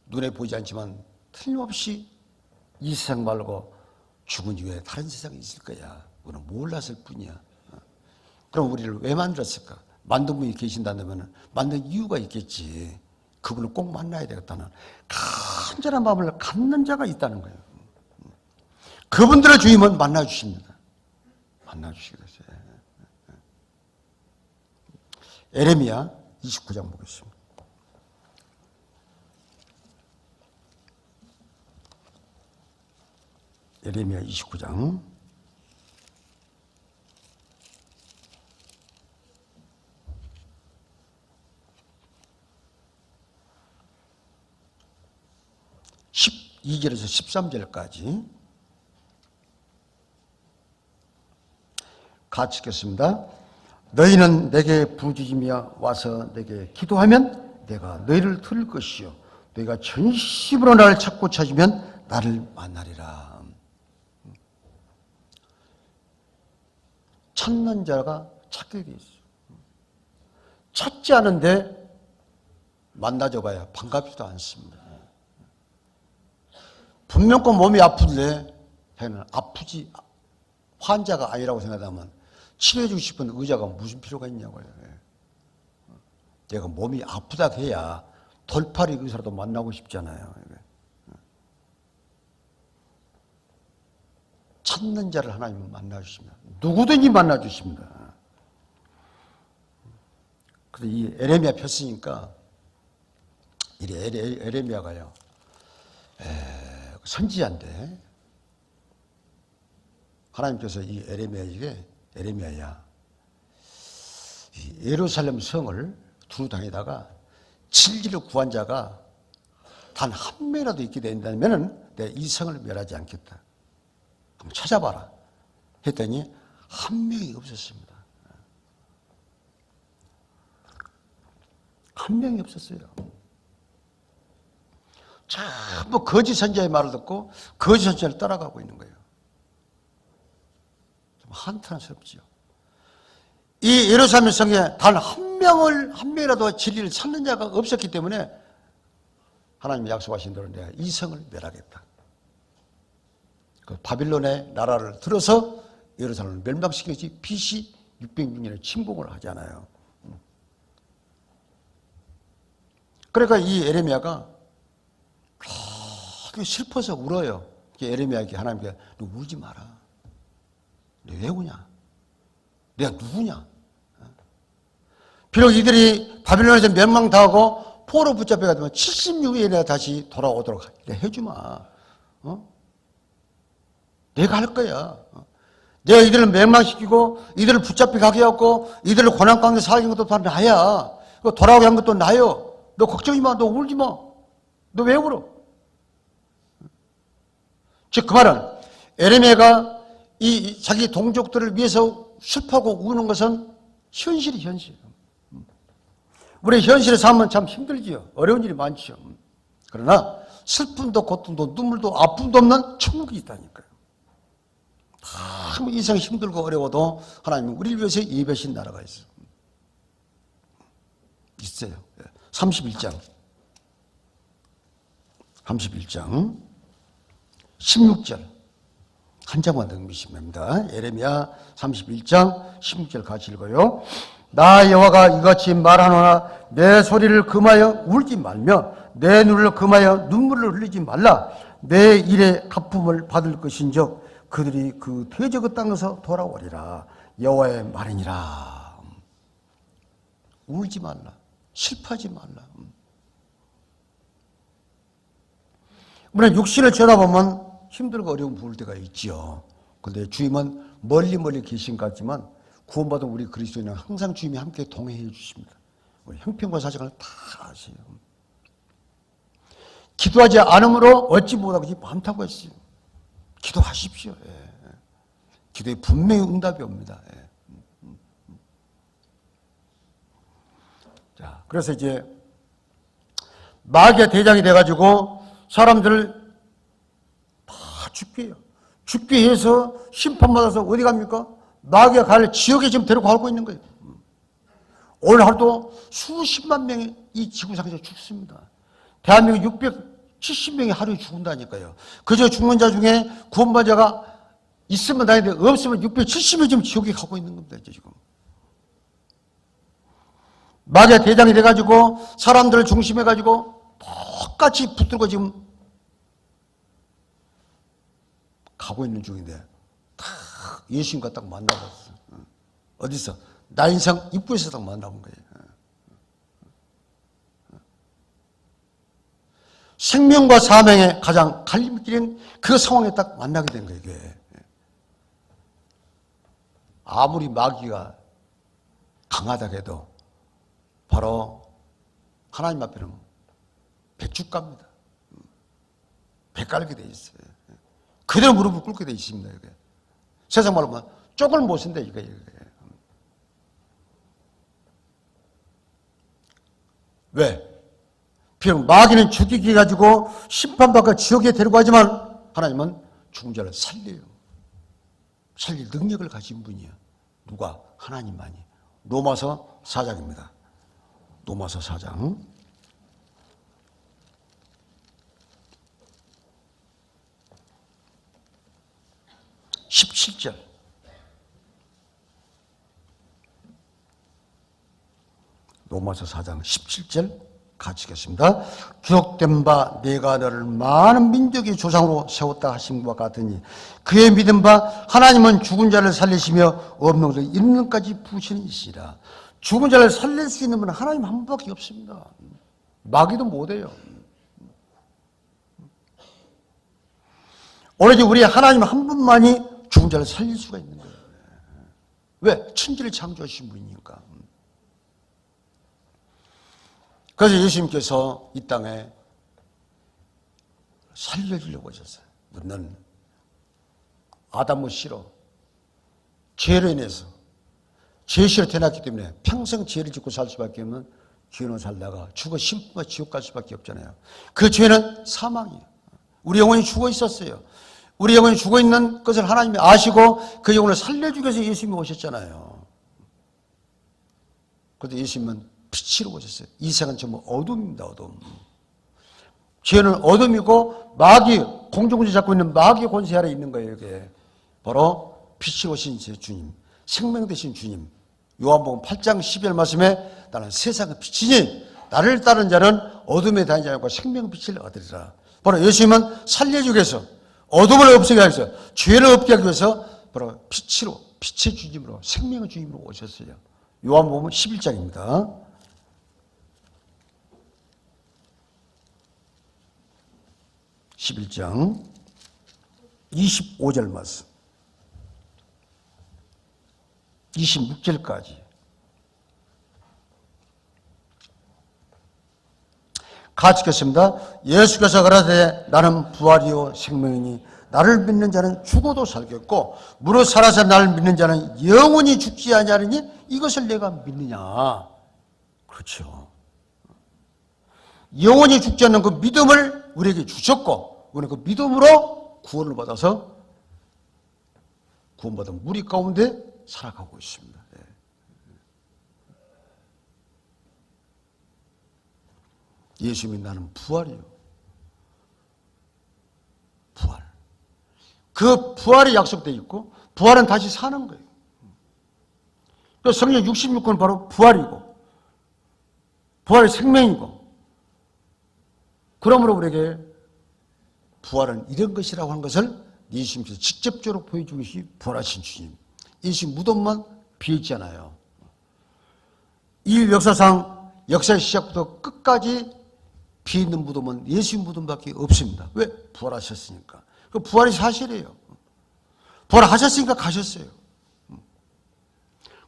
Speaker 1: 눈에 보이지 않지만 틀림없이 이 세상 말고 죽은 이후에 다른 세상이 있을 거야. 우리는 몰랐을 뿐이야. 그럼 우리를 왜 만들었을까? 만든 분이 계신다면 만든 이유가 있겠지. 그분을 꼭 만나야 되겠다는 간절한 마음을 갖는 자가 있다는 거예요. 그분들의 주님은 만나주십니다. 만나주시겠어요. 에레미야 29장 보겠습니다. 에레미야 29장 12절에서 13절까지 같이 읽겠습니다. 너희는 내게 부르짖으며 와서 내게 기도하면 내가 너희를 들을 것이요 너희가 전심으로 나를 찾고 찾으면 나를 만나리라. 찾는 자가 찾게 돼 있어요. 찾지 않은데 만나줘 봐야 반갑지도 않습니다. 분명히 몸이 아픈데 자기는 아프지 환자가 아니라고 생각하면 치료해주고 싶은 의자가 무슨 필요가 있냐고요. 내가 몸이 아프다 해야 돌팔이 의사라도 만나고 싶잖아요. 찾는 자를 하나님은 만나주십니다. 누구든지 만나주십니다. 그래서 이 에레미야 폈으니까 이 에레미야가요 선지자인데 하나님께서 이 에레미야야 이 예루살렘 성을 두루 다니다가 진리를 구한 자가 단 한 명이라도 있게 된다면 내가 이 성을 멸하지 않겠다. 한번 찾아봐라 했더니 한 명이 없었습니다. 한 명이 없었어요. 전부 거짓 선지자의 말을 듣고 거짓 선지자를 따라가고 있는 거예요. 좀 한탄스럽지요. 이 예루살렘 성에 단 한 명이라도 진리를 찾는 자가 없었기 때문에 하나님이 약속하신 대로 내가 이 성을 멸하겠다. 그 바빌론의 나라를 들어서 예루살렘을 멸망시키지 BC 606년에 침공을 하잖아요. 그러니까 이 에레미야가 슬퍼서 울어요. 에레미야에게 하나님께 너 울지 마라. 너 왜 우냐? 내가 누구냐? 비록 이들이 바빌론에서 멸망당하고 포로 붙잡혀가 되면 76일에 내가 다시 돌아오도록 해주마. 내가 할 거야. 내가 이들을 멸망시키고 이들을 붙잡혀 가게 하고 이들을 고난 가운데 살게 한 것도 다 나야. 돌아오게 한 것도 나요. 너 걱정하지 마. 너 울지 마. 너 왜 울어? 즉 그 말은 에레미야가 이 자기 동족들을 위해서 슬퍼하고 우는 것은 현실이 현실. 우리 현실에 살면 참 힘들지요. 어려운 일이 많죠. 그러나 슬픔도 고통도 눈물도 아픔도 없는 천국이 있다니까요. 참 이상 힘들고 어려워도 하나님은 우리를 위해서 예배하신 나라가 있어요. 31장 16절 한 장만 넘기시면 됩니다. 에레미야 31장 16절 같이 읽어요. 나 여호와가 이같이 말하노나 내 소리를 금하여 울지 말며 내 눈을 금하여 눈물을 흘리지 말라. 내 일의 갚음을 받을 것인즉 그들이 그 대적의 땅에서 돌아오리라. 여호와의 말이니라. 울지 말라. 슬퍼하지 말라. 우리는 육신을 쳐다보면 힘들고 어려운 부을 때가 있지요. 그런데 주님은 멀리 계신 것 같지만 구원받은 우리 그리스도인은 항상 주님이 함께 동행해 주십니다. 우리 형편과 사정을 다 아세요. 기도하지 않으므로 얻지 못하고 많다고 했어요. 기도하십시오. 기도에 분명히 응답이 옵니다. 자, 그래서 이제 마귀의 대장이 돼가지고 사람들을 다 죽게 해요. 죽게 해서 심판받아서 어디 갑니까? 마귀가 갈 지옥에 지금 데려가고 있는 거예요. 오늘 하루도 수십만 명이 이 지구상에서 죽습니다. 대한민국 670명이 하루에 죽는다니까요. 그저 죽는 자 중에 구원받은 자가 있으면 다행인데 없으면 670명이 지금 지옥에 가고 있는 겁니다. 이제 지금. 마귀의 대장이 돼가지고 사람들을 중심해가지고 똑같이 붙들고 지금 가고 있는 중인데 다 예수님과 딱 만나봤어. 어디서? 나 인상 입구에서 딱 만나본 거예요. 생명과 사명의 가장 갈림길인 그 상황에 딱 만나게 된 거예요. 이게. 아무리 마귀가 강하다고 해도 바로 하나님 앞에는 백죽갑니다. 백갈게 돼 있어요. 그대로 무릎을 꿇게 돼 있습니다. 이게. 세상 말로 뭐 쪽을 못 쓴다 이거예요. 왜? 비록 마귀는 죽이게 가지고 심판받고 지옥에 데려가지만 하나님은 죽은 자를 살려요. 살릴 능력을 가진 분이야. 누가? 하나님만이. 로마서 4장입니다. 로마서 4장 17절. 로마서 4장 17절 같이 읽겠습니다. 기록된 바 내가 너를 많은 민족의 조상으로 세웠다 하신 것과 같으니 그의 믿은 바 하나님은 죽은 자를 살리시며 없는 것을 있는 것까지 부으시는 이시라. 죽은 자를 살릴 수 있는 분은 하나님 한 분밖에 없습니다. 마귀도 못해요. 오로지 우리 하나님 한 분만이 죽은 자를 살릴 수가 있는 거예요. 왜? 천지를 창조하신 분이니까. 그래서 예수님께서 이 땅에 살려주려고 하셨어요. 너는 아담의 씨로 죄로 인해서 죄시로 태어났기 때문에 평생 죄를 짓고 살 수밖에 없는 죄로 살다가 죽어 심판과 지옥 갈 수밖에 없잖아요. 그 죄는 사망이에요. 우리 영혼이 죽어 있었어요. 우리 영혼이 죽어 있는 것을 하나님이 아시고 그 영혼을 살려주기 위해서 예수님이 오셨잖아요. 그런데 예수님은 빛으로 오셨어요. 이 세상은 전부 어둠입니다. 어둠. 죄는 어둠이고 마귀, 공중군주 잡고 있는 마귀 권세 아래 있는 거예요. 이게 바로 빛으로 오신 제 주님, 생명 되신 주님. 요한복음 8장 12절 말씀에 나는 세상의 빛이니 나를 따른 자는 어둠에 다니지 않고 생명 빛을 얻으리라. 바로 예수님은 살려주기 위해서 어둠을 없애기 위해서 죄를 없게 하기 위해서 바로 빛으로, 빛의 주님으로, 생명의 주님으로 오셨어요. 요한복음 11장입니다. 11장 25절 말씀 26절까지 같이 읽겠습니다. 예수께서 가라사대 나는 부활이요 생명이니 나를 믿는 자는 죽어도 살겠고 무릇 살아서 나를 믿는 자는 영원히 죽지 아니하리니 이것을 내가 믿느냐. 그렇죠. 영원히 죽지 않는 그 믿음을 우리에게 주셨고 우리는 그 믿음으로 구원을 받아서 구원받은 무리 가운데 살아가고 있습니다. 예수님이 나는 부활이요. 부활. 그 부활이 약속되어 있고 부활은 다시 사는 거예요. 또 성경 66권은 바로 부활이고 부활의 생명이고 그러므로 우리에게 부활은 이런 것이라고 하는 것을 예수님께서 직접적으로 보여주는 것이 부활하신 주님. 예수님 무덤만 비어있잖아요. 이 역사상 역사의 시작부터 끝까지 비어있는 무덤은 예수님 무덤밖에 없습니다. 왜? 부활하셨으니까. 그 부활이 사실이에요. 부활하셨으니까 가셨어요.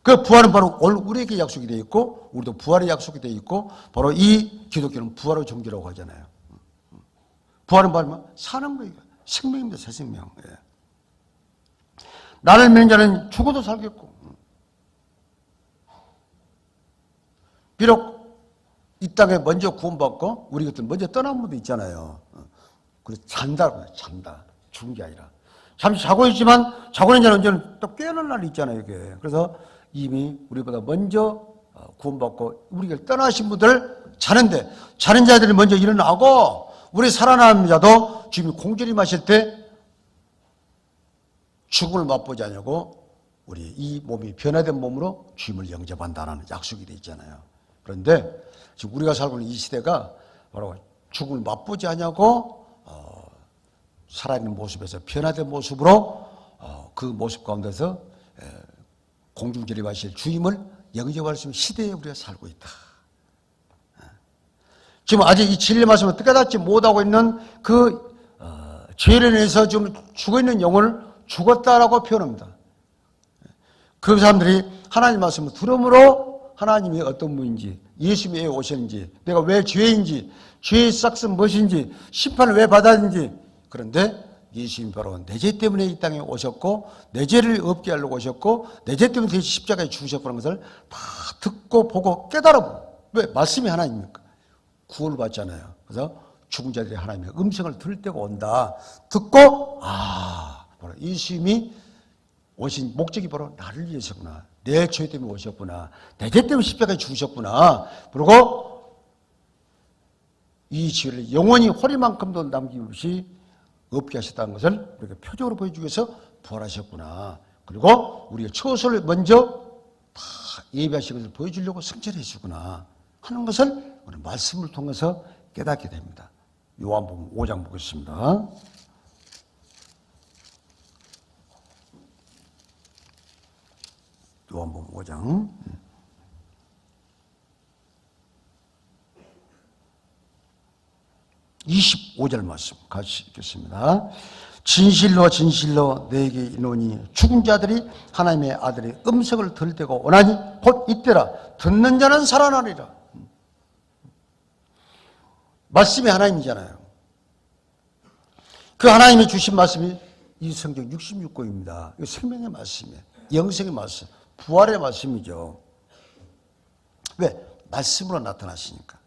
Speaker 1: 그 부활은 바로 우리에게 약속이 되어 있고 우리도 부활의 약속이 되어 있고 바로 이 기독교는 부활의 종교라고 하잖아요. 부활은 바로 사는 거예요. 생명입니다. 새 생명. 예. 나를 믿는 자는 죽어도 살겠고 비록 이 땅에 먼저 구원받고 우리 같은 먼저 떠난 분도 있잖아요. 그래서 잔다고요. 잔다. 죽은 게 아니라. 잠시 자고 있지만 자고 있는 자는 언제는 또 깨어날 날이 있잖아요. 이게. 그래서 이미 우리보다 먼저 구원받고 우리가 떠나신 분들 자는데 자는 자들이 먼저 일어나고 우리 살아남은 자도 주님이 공전히 마실 때 죽음을 맛보지 않냐고 우리 이 몸이 변화된 몸으로 주님을 영접한다는 약속이 되어 있잖아요. 그런데 지금 우리가 살고 있는 이 시대가 바로 죽음을 맛보지 않냐고 살아있는 모습에서 변화된 모습으로 그 모습 가운데서 공중전에 마실 주님을 영접할 수 있는 시대에 우리가 살고 있다. 지금 아직 이 진리 말씀을 깨닫지 못하고 있는 그 죄를 인해서 지금 죽어있는 영혼을 죽었다라고 표현합니다. 그 사람들이 하나님 말씀을 들음으로 하나님이 어떤 분인지, 예수님이 왜 오셨는지, 내가 왜 죄인지, 죄의 싹은 무엇인지, 심판을 왜 받아야 하는지. 그런데 예수님이 바로 내 죄 때문에 이 땅에 오셨고 내 죄를 없게 하려고 오셨고 내 죄 때문에 대신 십자가에 죽으셨다는 것을 다 듣고 보고 깨달아. 왜? 말씀이 하나님입니까? 구원을 받잖아요. 그래서 죽은 자들이 하나님의 음성을 들을 때가 온다. 듣고 바로 예수님이 오신 목적이 바로 나를 위해서구나. 내 죄 때문에 오셨구나. 내 죄 때문에 십자가에 죽으셨구나. 그리고 이 죄를 영원히 허리만큼도 남김없이 없게 하셨다는 것을 우리가 표적으로 보여주기 위해서 부활하셨구나. 그리고 우리가 처소를 먼저 다 예배하신 것을 보여주려고 승천해 주구나 하는 것을 오늘 말씀을 통해서 깨닫게 됩니다. 요한복음 5장 보겠습니다. 요한복음 5장 25절 말씀 같이 읽겠습니다. 진실로 진실로 내게 이르노니 죽은 자들이 하나님의 아들의 음성을 들을 때가 오나니 곧 이때라. 듣는 자는 살아나리라. 말씀이 하나님이잖아요. 그 하나님이 주신 말씀이 이 성경 66권입니다. 이 생명의 말씀이에요. 영생의 말씀, 부활의 말씀이죠. 왜? 말씀으로 나타나시니까.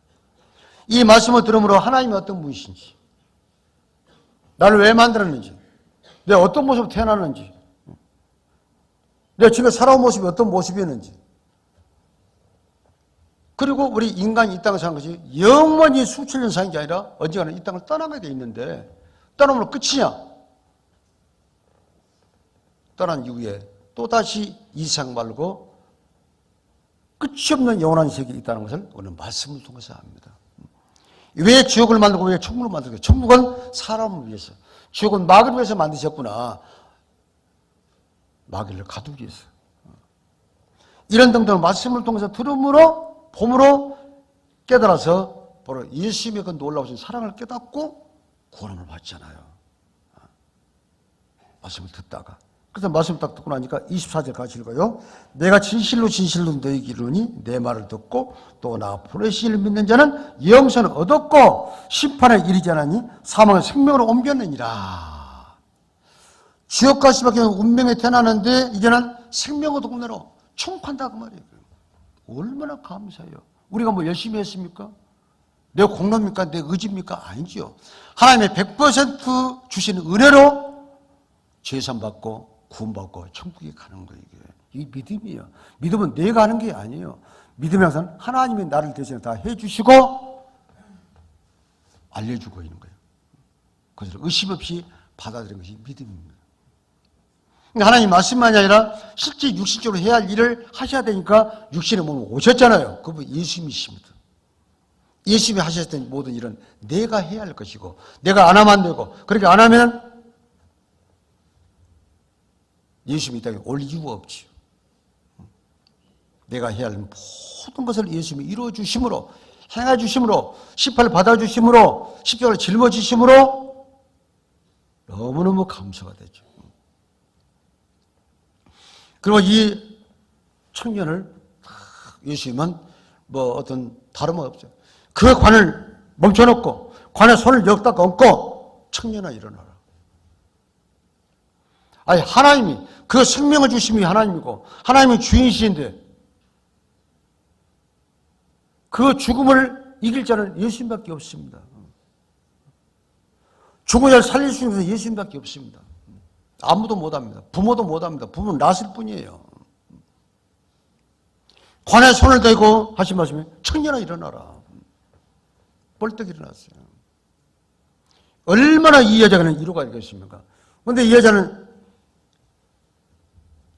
Speaker 1: 이 말씀을 들음으로 하나님이 어떤 분이신지, 나를 왜 만들었는지, 내가 어떤 모습으로 태어났는지, 내가 지금 살아온 모습이 어떤 모습이었는지, 그리고 우리 인간이 이 땅을 사는 것이 영원히 수천 년 사는 게 아니라 언젠가는 이 땅을 떠나게 돼 있는데 떠나면 끝이냐? 떠난 이후에 또다시 이상 말고 끝이 없는 영원한 세계에 있다는 것을 오늘 말씀을 통해서 압니다. 왜 지옥을 만들고 왜 천국을 만들고? 천국은 사람을 위해서, 지옥은 마귀를 위해서 만드셨구나. 마귀를 가두기 위해서. 이런 등등을 말씀을 통해서 들음으로 봄으로 깨달아서 바로 예수님의 그 놀라우신 사랑을 깨닫고 구원을 받잖아요. 말씀을 듣다가. 그래서 말씀을 딱 듣고 나니까 24절 같이 읽어요. 내가 진실로 진실로 너희에게 이르노니 내 말을 듣고 또 나 보내신 이를 믿는 자는 영생을 얻었고 심판에 이르지 않으니 사망을 생명으로 옮겼느니라. 지옥 갈 수밖에 없는 운명에 태어나는데 이제는 생명을 얻고 청구한다 그 말이에요. 얼마나 감사해요. 우리가 뭐 열심히 했습니까? 내 공로입니까? 내 의지입니까? 아니죠. 하나님의 100% 주시는 은혜로 죄산 받고 구원받고 천국에 가는 거예요. 이게 믿음이에요. 믿음은 내가 하는 게 아니에요. 믿음이 항상 하나님이 나를 대신에 다 해주시고 알려주고 있는 거예요. 그래서 의심 없이 받아들이는 것이 믿음입니다. 하나님 말씀만이 아니라 실제 육신적으로 해야 할 일을 하셔야 되니까 육신의 몸으로 오셨잖아요. 그분 예수님이십니다. 예수님이 하셨던 모든 일은 내가 해야 할 것이고 내가 안 하면 안 되고 그렇게 안 하면 예수님이 이 땅에 올 이유가 없지요. 내가 해야 할 모든 것을 예수님이 이루어 주심으로 행해 주심으로 십자가를 받아 주심으로 십자가를 짊어 주심으로 너무너무 감사가 되죠. 그리고 이 청년을 예수님은 뭐 어떤 다름은 없죠. 그 관을 멈춰놓고 관에 손을 여기다 얹고 청년아 일어나라. 아니 하나님이 그 생명을 주심이 하나님이고 하나님이 주인이신데 그 죽음을 이길 자는 예수님밖에 없습니다. 죽은 자를 살릴 수 있는 예수님밖에 없습니다. 아무도 못합니다. 부모도 못합니다. 부모는 낫을 뿐이에요. 관에 손을 대고 하신 말씀이 청년아 일어나라. 벌떡 일어났어요. 얼마나 이 여자는 이루가 있겠습니까? 그런데 이 여자는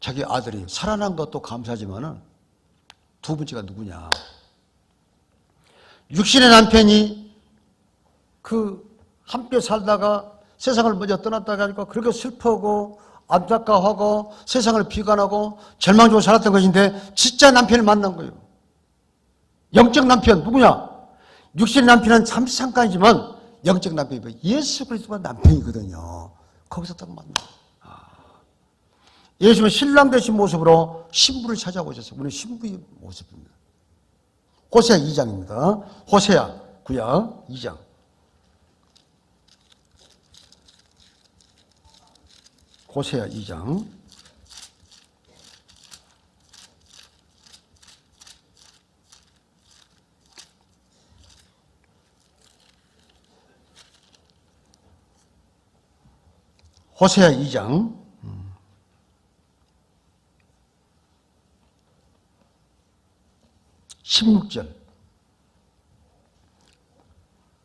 Speaker 1: 자기 아들이 살아난 것도 감사하지만 두 번째가 누구냐? 육신의 남편이 그 함께 살다가 세상을 먼저 떠났다가 하니까 그렇게 슬퍼하고 안타까워하고 세상을 비관하고 절망적으로 살았던 것인데 진짜 남편을 만난 거예요. 영적 남편 누구냐? 육신의 남편은 참 잠깐이지만 영적 남편이 예수 그리스도가 남편이거든요. 거기서 딱 만나. 예수님은 신랑 되신 모습으로 신부를 찾아오셨어요. 우리 신부의 모습입니다. 호세아 2장입니다. 호세아 구약 2장. 호세아 2장. 호세아 2장 16절.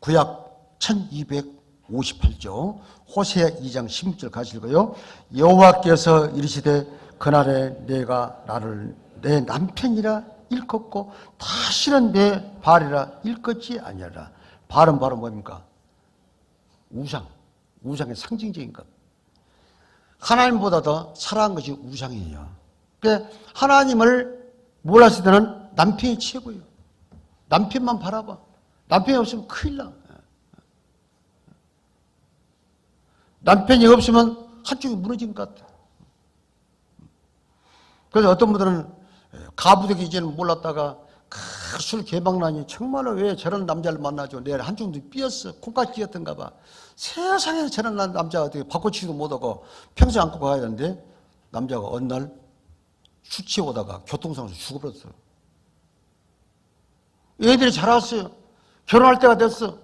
Speaker 1: 구약 1258조 호세아 2장 16절 가시고요. 여호와께서 이르시되 그날에 내가 나를 내 남편이라 일컫고 다시는 내 발이라 일컫지 아니하라. 발은 바로 뭡니까? 우상의 상징적인 것. 하나님보다 더 사랑한 것이 우상이에요. 그러니까 하나님을 몰랐을 때는 남편이 최고예요. 남편만 바라봐. 남편이 없으면 큰일 나. 남편이 없으면 한쪽이 무너진 것 같아. 그래서 어떤 분들은 가부되기 이제는 몰랐다가 술 개방나니 정말로 왜 저런 남자를 만나죠? 내일 한쪽도 삐었어. 콩깍지 뀌었던가 봐. 세상에 저런 남자가 어떻게 바꿔치기도 못하고 평생 안고 가야 되는데 남자가 어느 날 술 취하다가 교통사고에서 죽어버렸어요. 애들이 자랐어요. 결혼할 때가 됐어.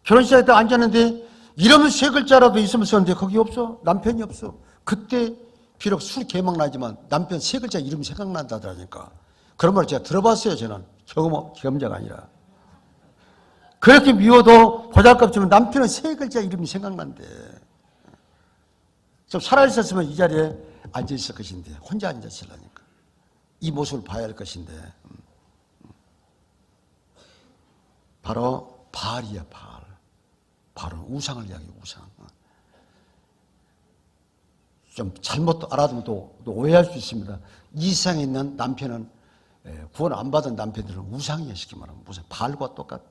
Speaker 1: 결혼식에 딱 앉았는데 이러면 세 글자라도 있으면 썼는데 거기 없어. 남편이 없어. 그때 비록 술 개막 나지만 남편 세 글자 이름이 생각난다더라니까. 그런 말을 제가 들어봤어요. 저는 경험자가 아니라. 그렇게 미워도 보잘것없지만 남편은 세 글자 이름이 생각난대. 좀 살아있었으면 이 자리에 앉아있을 것인데 혼자 앉아있으려니까. 이 모습을 봐야 할 것인데 바로 바알이야. 바로 우상을 이야기해. 우상. 좀 잘못 알아두면 또 오해할 수 있습니다. 이 세상에 있는 남편은 구원 안 받은 남편들은 우상이야. 쉽게 말하면 무슨 바알과 똑같아.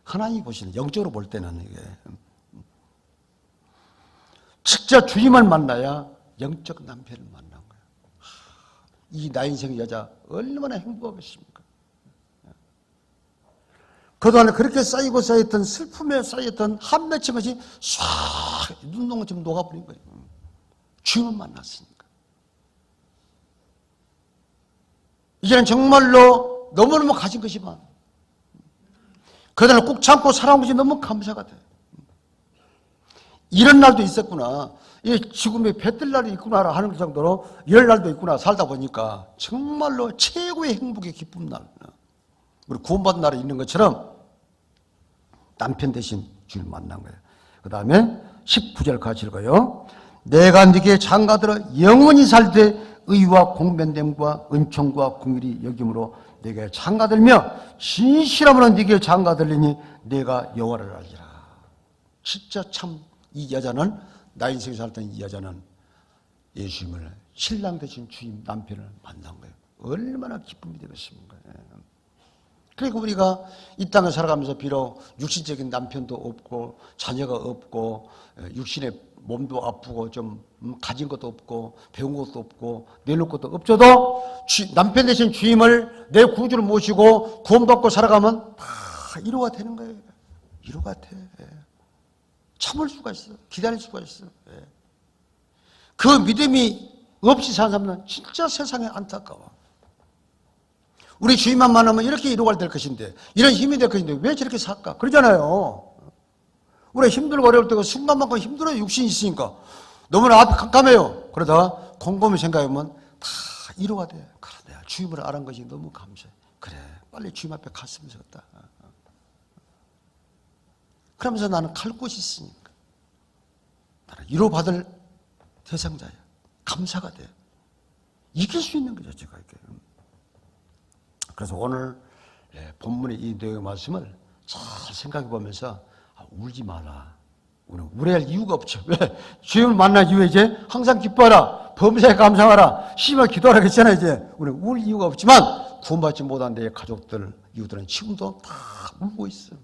Speaker 1: 하나님이 보시는 영적으로 볼 때는 이게 직접 주님을 만나야 영적 남편을 만난 거야. 이 나 인생 여자 얼마나 행복하겠습니까? 그동안에 그렇게 쌓였던 슬픔에 쌓였던 한 맺힌 것이 싹 눈동처럼 녹아버린 거예요. 주님을 만났으니까. 이제는 정말로 너무너무 가진 것이만 그동안 꾹 참고 살아온 것이 너무 감사가 돼. 이런 날도 있었구나. 이 죽음에 배뜰 날이 있구나 하는 정도로 이럴 날도 있구나 살다 보니까 정말로 최고의 행복의 기쁨 날. 우리 구원받은 날에 있는 것처럼 남편 대신 주를 만난 거예요. 그 다음에 19절 같이 읽어요. 내가 네게 장가들어 영원히 살되 의와 공변됨과 은총과 긍휼이 여김으로 네게 장가들며 진실함으로 네게 장가들리니 내가 여호와를 알리라. 진짜 참 이 여자는 나 인생에 살던 이 여자는 예수님을 신랑 되신 주님 남편을 만난 거예요. 얼마나 기쁨이 되겠습니까? 그러니까 우리가 이 땅을 살아가면서 비록 육신적인 남편도 없고 자녀가 없고 육신의 몸도 아프고 좀 가진 것도 없고 배운 것도 없고 내놓을 것도 없어도 남편 대신 주님을 내 구주를 모시고 구원받고 살아가면 다 위로가 되는 거예요. 위로가 돼. 참을 수가 있어. 기다릴 수가 있어. 그 믿음이 없이 사는 사람은 진짜 세상에 안타까워. 우리 주님만 만나면 이렇게 위로가 될 것인데 이런 힘이 될 것인데 왜 저렇게 살까? 그러잖아요. 우리 힘들고 어려울 때가 순간만큼 힘들어요. 육신이 있으니까. 너무나 앞이 깜깜해요. 그러다가 곰곰이 생각하면 다 위로가 돼. 그래, 내가 주님을 알은 것이 너무 감사해. 그래, 빨리 주님 앞에 갔으면 좋겠다. 그러면서 나는 갈 곳이 있으니까. 나는 위로받을 대상자야. 감사가 돼. 이길 수 있는 거죠, 제가 이렇게. 그래서 오늘 본문의 이 내용의 말씀을 잘 생각해 보면서 울지 마라. 우리는 울어야 할 이유가 없죠. 왜? 주님을 만난 이후에 이제 항상 기뻐하라. 범사에 감사하라. 심하게 기도하라 그랬잖아요. 이제 우리는 울 이유가 없지만 구원받지 못한 내 가족들, 이웃들은 지금도 다 울고 있어.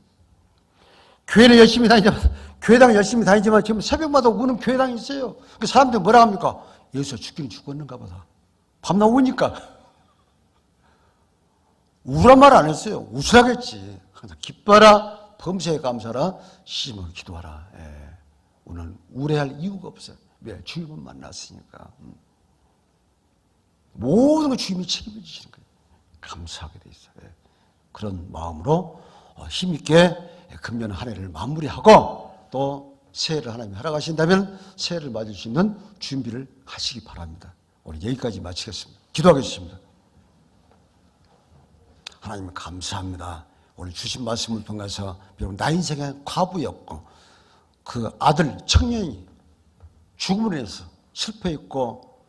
Speaker 1: 교회는 열심히 다니지만, 교회당 열심히 다니지만 지금 새벽마다 우는 교회당이 있어요. 그 사람들 뭐라 합니까? 여기서 죽기는 죽었는가 보다. 밤낮 우니까. 우란 말 안 했어요. 웃으라겠지. 항상 기뻐라, 범사에 감사라, 시심을 기도하라. 예. 오늘 우려할 이유가 없어요. 왜? 주님을 만났으니까. 모든 걸 주님이 책임져 주시는 거예요. 감사하게 돼 있어요. 예. 그런 마음으로 힘있게 금년 한 해를 마무리하고 또 새해를 하나님이 허락하신다면 새해를 맞을 수 있는 준비를 하시기 바랍니다. 오늘 여기까지 마치겠습니다. 기도하겠습니다. 하나님 감사합니다. 오늘 주신 말씀을 통해서 비록 나 인생의 과부였고 그 아들 청년이 죽음으로 인해서 실패했고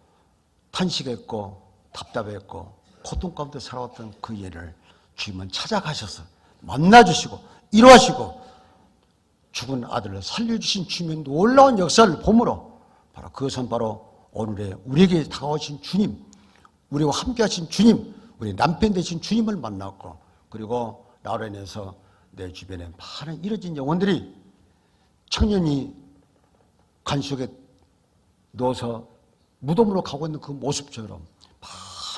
Speaker 1: 탄식했고 답답했고 고통 가운데 살아왔던 그 예를 주님은 찾아가셔서 만나주시고 이루하시고 죽은 아들을 살려주신 주님의 놀라운 역사를 보므로 바로 그것은 바로 오늘의 우리에게 다가오신 주님, 우리와 함께 하신 주님, 우리 남편 되신 주님을 만났고 그리고 나로 인해서 내 주변에 많은 잃어진 영혼들이 청년이 관 속에 누워서 무덤으로 가고 있는 그 모습처럼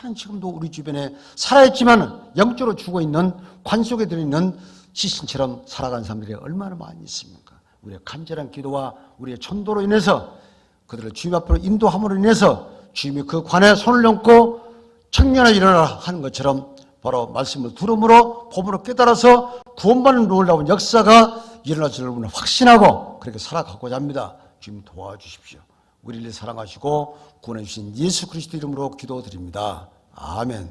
Speaker 1: 많은 지금도 우리 주변에 살아있지만 영적으로 죽어있는 관 속에 들어있는 시신처럼 살아간 사람들이 얼마나 많이 있습니까? 우리의 간절한 기도와 우리의 천도로 인해서 그들을 주님 앞으로 인도함으로 인해서 주님이 그 관에 손을 얹고 청년아 일어나라 하는 것처럼 바로 말씀을 들음으로 법으로 깨달아서 구원받는 놀라운 역사가 일어날 줄을 우리는 확신하고 그렇게 살아가고자 합니다. 주님 도와주십시오. 우리를 사랑하시고 구원해 주신 예수 그리스도 이름으로 기도드립니다. 아멘.